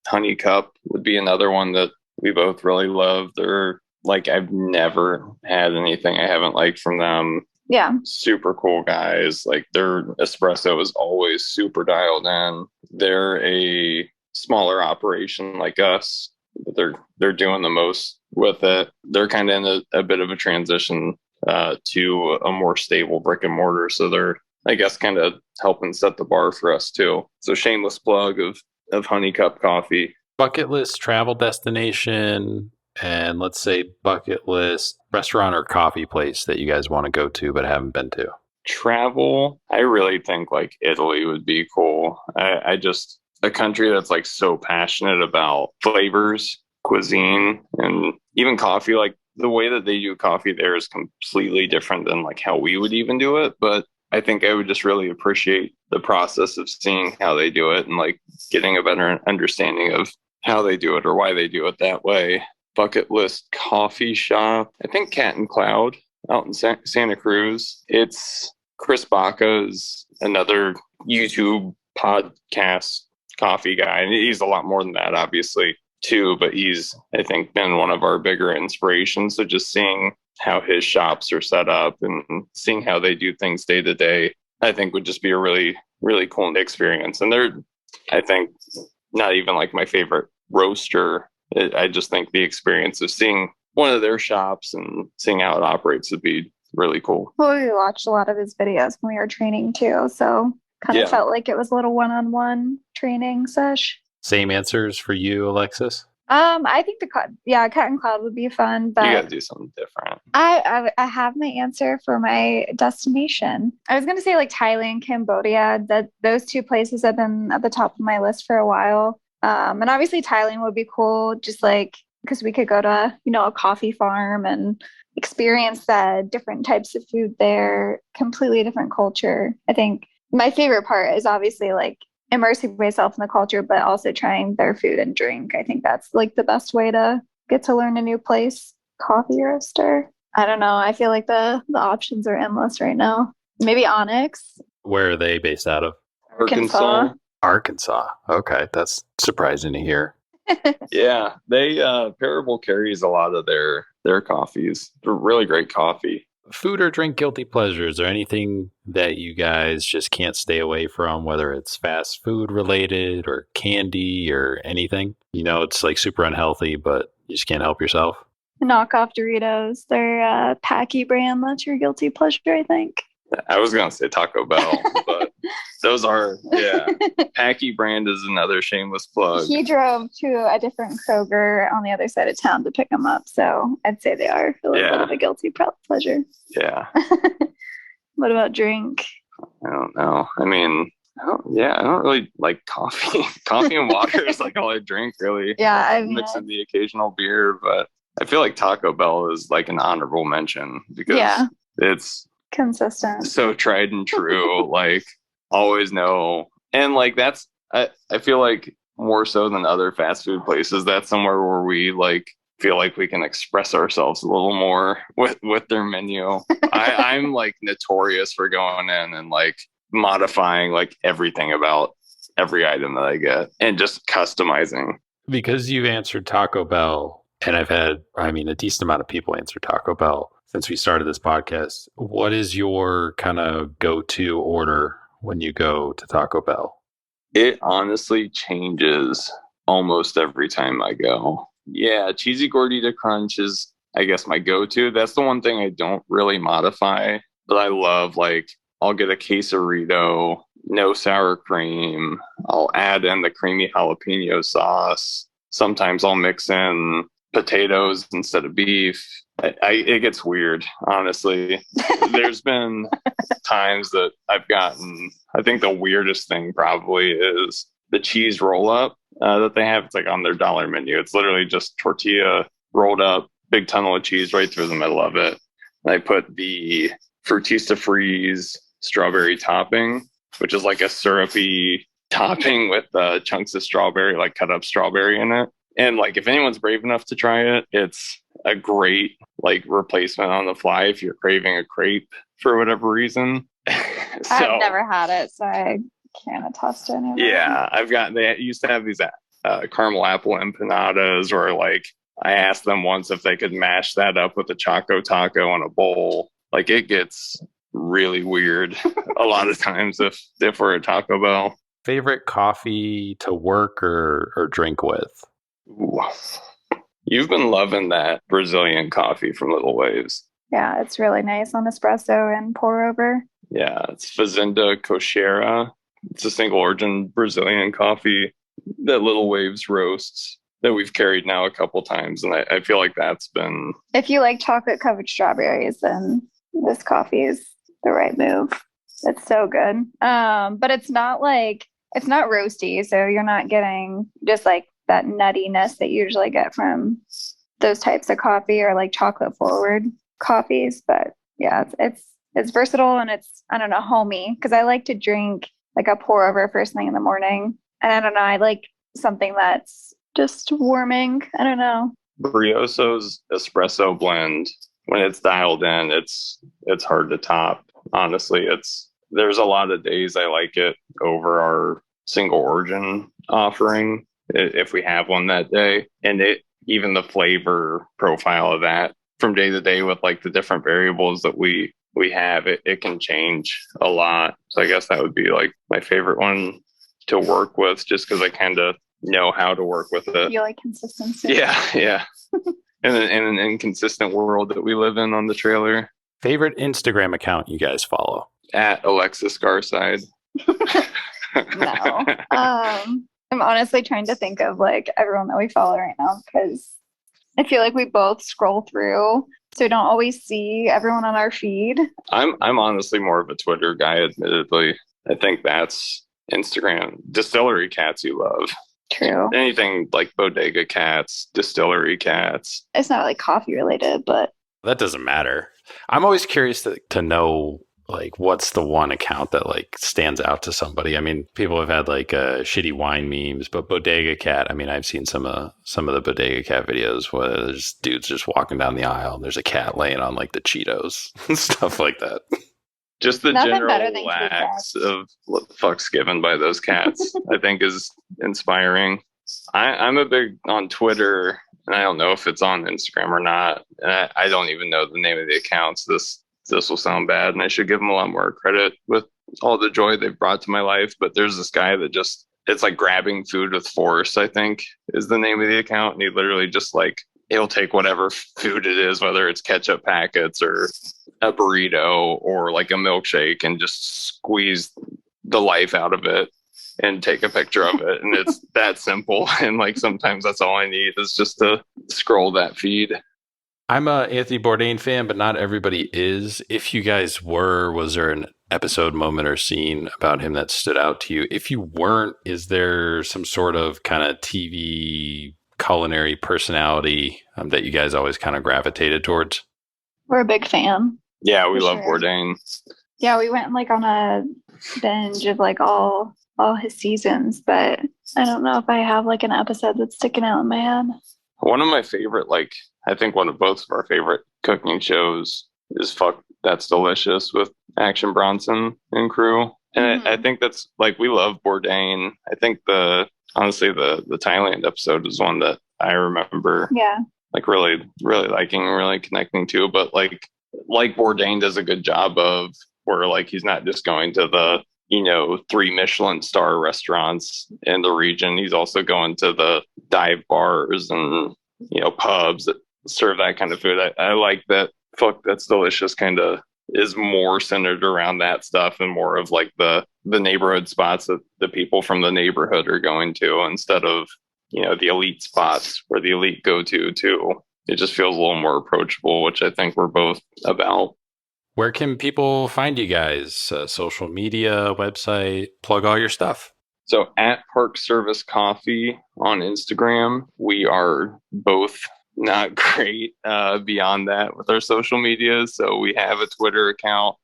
Honey Cup would be another one that we both really love. They're like, I've never had anything I haven't liked from them. yeah, Super cool guys. Like their espresso is always super dialed in. They're a smaller operation like us, but they're doing the most with it. They're kind of in a bit of a transition to a more stable brick and mortar. So they're, I guess, kind of helping set the bar for us too. So shameless plug of Honey Cup Coffee. Bucket list travel destination, and let's say bucket list restaurant or coffee place that you guys want to go to but haven't been to. Travel, I really think like Italy would be cool. I just, a country that's like so passionate about flavors, cuisine, and even coffee. Like the way that they do coffee there is completely different than like how we would even do it. But I think I would just really appreciate the process of seeing how they do it and like getting a better understanding of how they do it or why they do it that way. Bucket List Coffee Shop. I think Cat and Cloud out in Santa Cruz. It's Chris Baca's another YouTube podcast coffee guy. And he's a lot more than that, obviously, too. But he's, I think, been one of our bigger inspirations. So just seeing how his shops are set up and seeing how they do things day to day, I think would just be a really, really cool experience. And they're, I think, not even like my favorite roaster. I just think the experience of seeing one of their shops and seeing how it operates would be really cool. Well, we watched a lot of his videos when we were training too, so kind of felt like it was a little one-on-one training sesh. Same answers for you, Alexis? I think Cat and Cloud would be fun, but you gotta do something different. I have my answer for my destination. I was gonna say like Thailand, Cambodia. That those two places have been at the top of my list for a while. And obviously Thailand would be cool, just like because we could go to a coffee farm and experience the different types of food there, completely different culture. I think my favorite part is obviously like immersing myself in the culture, but also trying their food and drink. I think that's like the best way to get to learn a new place. Coffee roaster. I don't know. I feel like the options are endless right now. Maybe Onyx. Where are they based out of? Arkansas. Okay, that's surprising to hear. Yeah, they Parable carries a lot of their coffees. They're really great coffee. Food or drink guilty pleasures, or anything that you guys just can't stay away from, whether it's fast food related or candy or anything? It's like super unhealthy, but you just can't help yourself. Knockoff Doritos. They're Packy brand. That's your guilty pleasure, I think. I was going to say Taco Bell, but those are, Packy brand is another shameless plug. He drove to a different Kroger on the other side of town to pick them up. So I'd say they are a little bit of a guilty pleasure. Yeah. What about drink? I don't know. I mean, I don't really like coffee. Coffee and water is like all I drink, really. Yeah, I mean, mix in the occasional beer, but I feel like Taco Bell is like an honorable mention because it's consistent, so tried and true. Like always know, and like that's I feel like more so than other fast food places, that's somewhere where we like feel like we can express ourselves a little more with their menu. I'm like notorious for going in and like modifying like everything about every item that I get and just customizing. Because you've answered Taco Bell, and I've had, a decent amount of people answer Taco Bell since we started this podcast. What is your kind of go-to order when you go to Taco Bell? It honestly changes almost every time I go. Yeah, cheesy gordita crunch is, I guess, my go-to. That's the one thing I don't really modify, but I love, like, I'll get a quesarito, no sour cream. I'll add in the creamy jalapeno sauce. Sometimes I'll mix in potatoes instead of beef. It gets weird, honestly. There's been times that I've gotten, I think the weirdest thing probably is the cheese roll-up that they have. It's like on their dollar menu. It's literally just tortilla rolled up, big tunnel of cheese right through the middle of it. And I put the Fruitista Freeze strawberry topping, which is like a syrupy topping with chunks of strawberry, like cut up strawberry in it. And like, if anyone's brave enough to try it, it's a great like replacement on the fly if you're craving a crepe for whatever reason. I've never had it, so I can't attest to any of it. Yeah, they used to have these caramel apple empanadas, or like I asked them once if they could mash that up with a Choco Taco in a bowl. Like it gets really weird a lot of times if we're at Taco Bell. Favorite coffee to work or drink with? Ooh. You've been loving that Brazilian coffee from Little Waves. Yeah, it's really nice on espresso and pour over. Yeah, it's Fazenda Cochera. It's a single origin Brazilian coffee that Little Waves roasts that we've carried now a couple times. And I feel like that's been... If you like chocolate covered strawberries, then this coffee is the right move. It's so good. But it's not roasty. So you're not getting just like that nuttiness that you usually get from those types of coffee or like chocolate forward coffees. But yeah, it's versatile and it's, I don't know, homey, because I like to drink like a pour over first thing in the morning. And I don't know, I like something that's just warming. I don't know. Brioso's espresso blend, when it's dialed in, it's hard to top. Honestly, there's a lot of days I like it over our single origin offering if we have one that day, and even the flavor profile of that from day to day with like the different variables that we have, it can change a lot. So I guess that would be like my favorite one to work with, just because I kind of know how to work with it. You like consistency. Yeah. In an inconsistent world that we live in on the trailer. Favorite Instagram account you guys follow? At Alexis Garside. No. I'm honestly trying to think of like everyone that we follow right now, because I feel like we both scroll through, so we don't always see everyone on our feed. I'm honestly more of a Twitter guy, admittedly. I think that's Instagram. Distillery cats you love. True. Anything like bodega cats, distillery cats. It's not like coffee related, but That doesn't matter. I'm always curious to know like what's the one account that like stands out to somebody. I mean, people have had like shitty wine memes, but bodega cat. I mean, I've seen some of the bodega cat videos where there's dudes just walking down the aisle and there's a cat laying on like the Cheetos and stuff like that. Just the Nothing general better than cute lax cats. of what the fuck's given by those cats, I think is inspiring. I'm a big on Twitter, and I don't know if it's on Instagram or not. And I don't even know the name of the accounts. This will sound bad, and I should give them a lot more credit with all the joy they've brought to my life. But there's this guy that just, it's like grabbing food with force, I think is the name of the account. And he literally just like, he'll take whatever food it is, whether it's ketchup packets or a burrito or like a milkshake, and just squeeze the life out of it and take a picture of it. And it's that simple. And like sometimes that's all I need is just to scroll that feed. I'm a Anthony Bourdain fan, but not everybody is. If you guys were, was there an episode, moment, or scene about him that stood out to you? If you weren't, is there some sort of kind of TV culinary personality that you guys always kind of gravitated towards? we're a big fan. Yeah, we For love sure. Bourdain. Yeah, we went like on a binge of like all his seasons, but I don't know if I have like an episode that's sticking out in my head. One of my favorite, like, I think one of both of our favorite cooking shows is Fuck That's Delicious with Action Bronson and crew. And I think that's like, we love Bourdain. I think honestly, the Thailand episode is one that I remember Yeah. like really, really liking, really connecting to. But like Bourdain does a good job of, where like he's not just going to the 3 Michelin star restaurants in the region. He's also going to the dive bars and pubs that serve that kind of food. I like that. Fuck That's Delicious kind of is more centered around that stuff and more of like the neighborhood spots that the people from the neighborhood are going to, instead of the elite spots where the elite go to too. It just feels a little more approachable, which I think we're both about. Where can people find you guys? Social media, website, plug all your stuff. So at Park Service Coffee on Instagram, we are both not great beyond that with our social media. So we have a Twitter account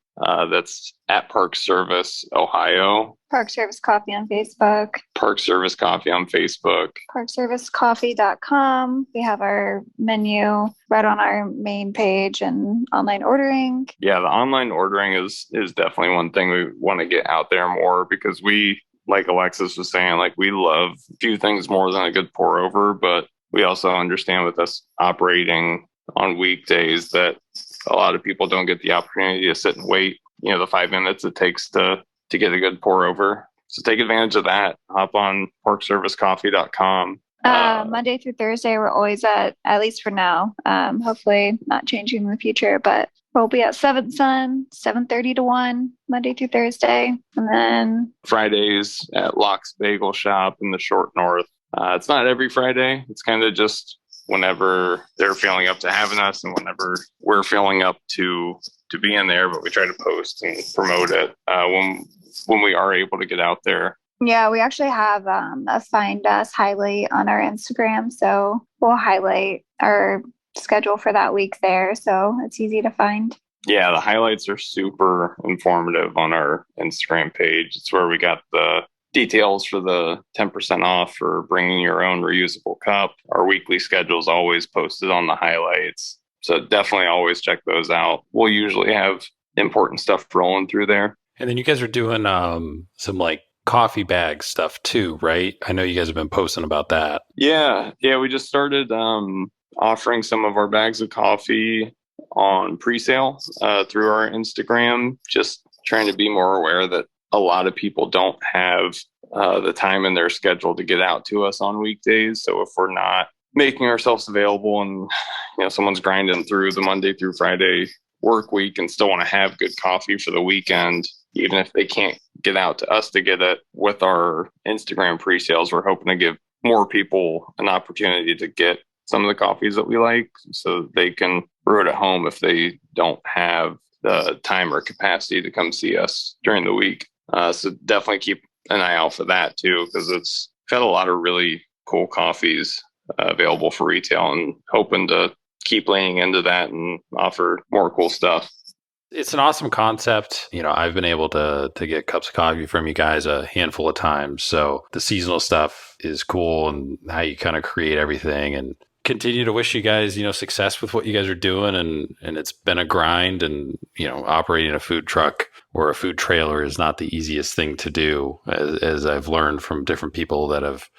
that's at Park Service Ohio. Park Service Coffee on Facebook. Park Service Coffee on Facebook. ParkServiceCoffee.com. We have our menu right on our main page and online ordering. Yeah, the online ordering is definitely one thing we want to get out there more, because we, like Alexis was saying, like we love few things more than a good pour over, but we also understand with us operating on weekdays that a lot of people don't get the opportunity to sit and wait, the 5 minutes it takes to get a good pour over. So take advantage of that. Hop on parkservicecoffee.com. Monday through Thursday, we're always at least for now, hopefully not changing in the future, but we'll be at 7 Sun, 7:30 to 1, Monday through Thursday. And then Fridays at Locke's Bagel Shop in the Short North. It's not every Friday. It's kind of just whenever they're feeling up to having us and whenever we're feeling up to be in there, but we try to post and promote it when we are able to get out there. yeah, we actually have a Find Us highlight on our Instagram, so we'll highlight our schedule for that week there, so it's easy to find. Yeah, the highlights are super informative on our Instagram page. It's where we got the details for the 10% off for bringing your own reusable cup. Our weekly schedule is always posted on the highlights. So definitely always check those out. We'll usually have important stuff rolling through there. And then you guys are doing some like coffee bag stuff too, right? I know you guys have been posting about that. Yeah. We just started offering some of our bags of coffee on pre-sale through our Instagram, just trying to be more aware that a lot of people don't have the time in their schedule to get out to us on weekdays. So if we're not making ourselves available and someone's grinding through the Monday through Friday work week and still want to have good coffee for the weekend, even if they can't get out to us to get it, with our Instagram pre-sales, we're hoping to give more people an opportunity to get some of the coffees that we like so they can brew it at home if they don't have the time or capacity to come see us during the week. So definitely keep an eye out for that too, because it's got a lot of really cool coffees available for retail, and hoping to keep leaning into that and offer more cool stuff. It's an awesome concept. I've been able to get cups of coffee from you guys a handful of times. So the seasonal stuff is cool, and how you kind of create everything, and continue to wish you guys, success with what you guys are doing. And it's been a grind, and, operating a food truck or a food trailer is not the easiest thing to do, as I've learned from different people that have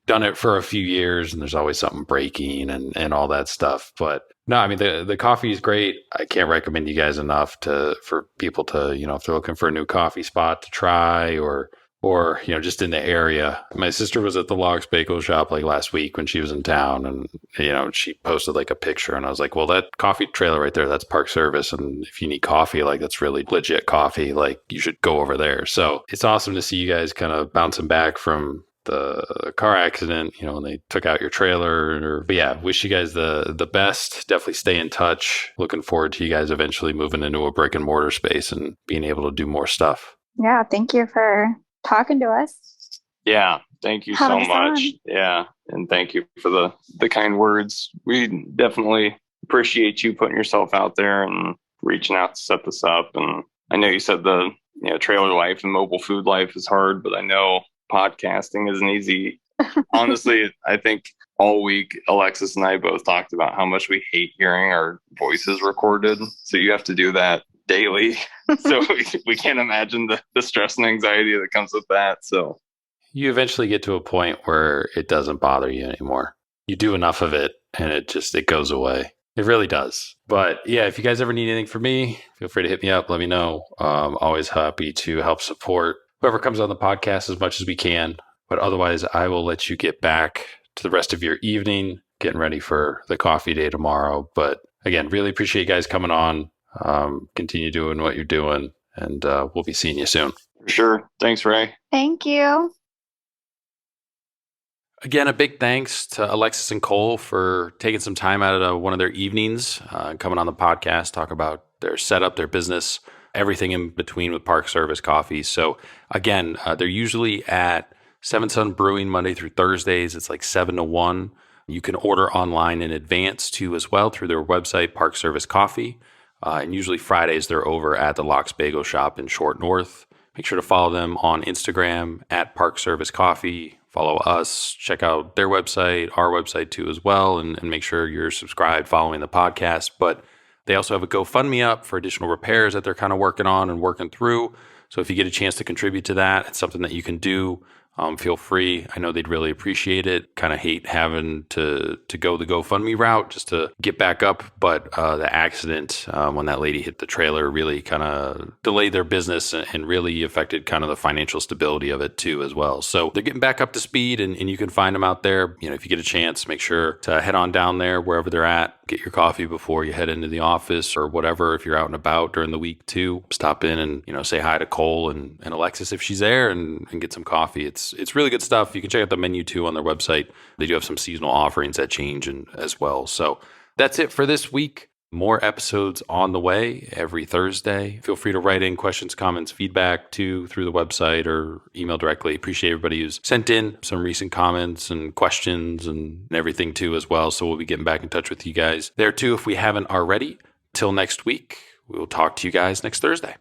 done it for a few years, and there's always something breaking and all that stuff. But no, I mean, the coffee is great. I can't recommend you guys enough for people to, if they're looking for a new coffee spot to try, or just in the area. My sister was at the Logs Bagel Shop like last week when she was in town, and she posted like a picture, and I was like, well, that coffee trailer right there, that's Park Service, and if you need coffee, like that's really legit coffee, like you should go over there. So it's awesome to see you guys kind of bouncing back from the car accident, when they took out your trailer. But yeah, wish you guys the best. Definitely stay in touch. Looking forward to you guys eventually moving into a brick and mortar space and being able to do more stuff. Yeah, thank you for talking to us. Yeah, thank you so much. Yeah, and thank you for the kind words. We definitely appreciate you putting yourself out there and reaching out to set this up. And I know you said the trailer life and mobile food life is hard, but I know podcasting isn't easy. Honestly, I think all week Alexis and I both talked about how much we hate hearing our voices recorded. So you have to do that daily. So we can't imagine the stress and anxiety that comes with that. So you eventually get to a point where it doesn't bother you anymore. You do enough of it, and it goes away. It really does. But yeah, if you guys ever need anything from me, feel free to hit me up. Let me know. I'm always happy to help support whoever comes on the podcast as much as we can. But otherwise, I will let you get back to the rest of your evening, getting ready for the coffee day tomorrow. But again, really appreciate you guys coming on. Continue doing what you're doing, and we'll be seeing you soon. For sure. Thanks, Ray. Thank you. Again, a big thanks to Alexis and Cole for taking some time out of one of their evenings, coming on the podcast, talk about their setup, their business, everything in between with Park Service Coffee. So again, they're usually at Seven Sun Brewing Monday through Thursdays. It's like 7 to 1. You can order online in advance too as well through their website, Park Service Coffee. And usually Fridays they're over at the Lox Bagel Shop in Short North. Make sure to follow them on Instagram at Park Service Coffee. Follow us, check out their website, our website too as well, and make sure you're subscribed following the podcast. But they also have a GoFundMe up for additional repairs that they're kind of working on and working through. So if you get a chance to contribute to that, it's something that you can do. Feel free. I know they'd really appreciate it. Kind of hate having to go the GoFundMe route just to get back up. But the accident, when that lady hit the trailer, really kind of delayed their business and really affected kind of the financial stability of it too as well. So they're getting back up to speed, and you can find them out there. If you get a chance, make sure to head on down there wherever they're at. Get your coffee before you head into the office or whatever. If you're out and about during the week too, stop in and say hi to Cole and Alexis if she's there, and get some coffee. It's really good stuff. You can check out the menu too on their website. They do have some seasonal offerings that change as well. So that's it for this week. More episodes on the way every Thursday. Feel free to write in questions, comments, feedback too through the website or email directly. Appreciate everybody who's sent in some recent comments and questions and everything too as well. So we'll be getting back in touch with you guys there too if we haven't already. Till next week, we will talk to you guys next Thursday.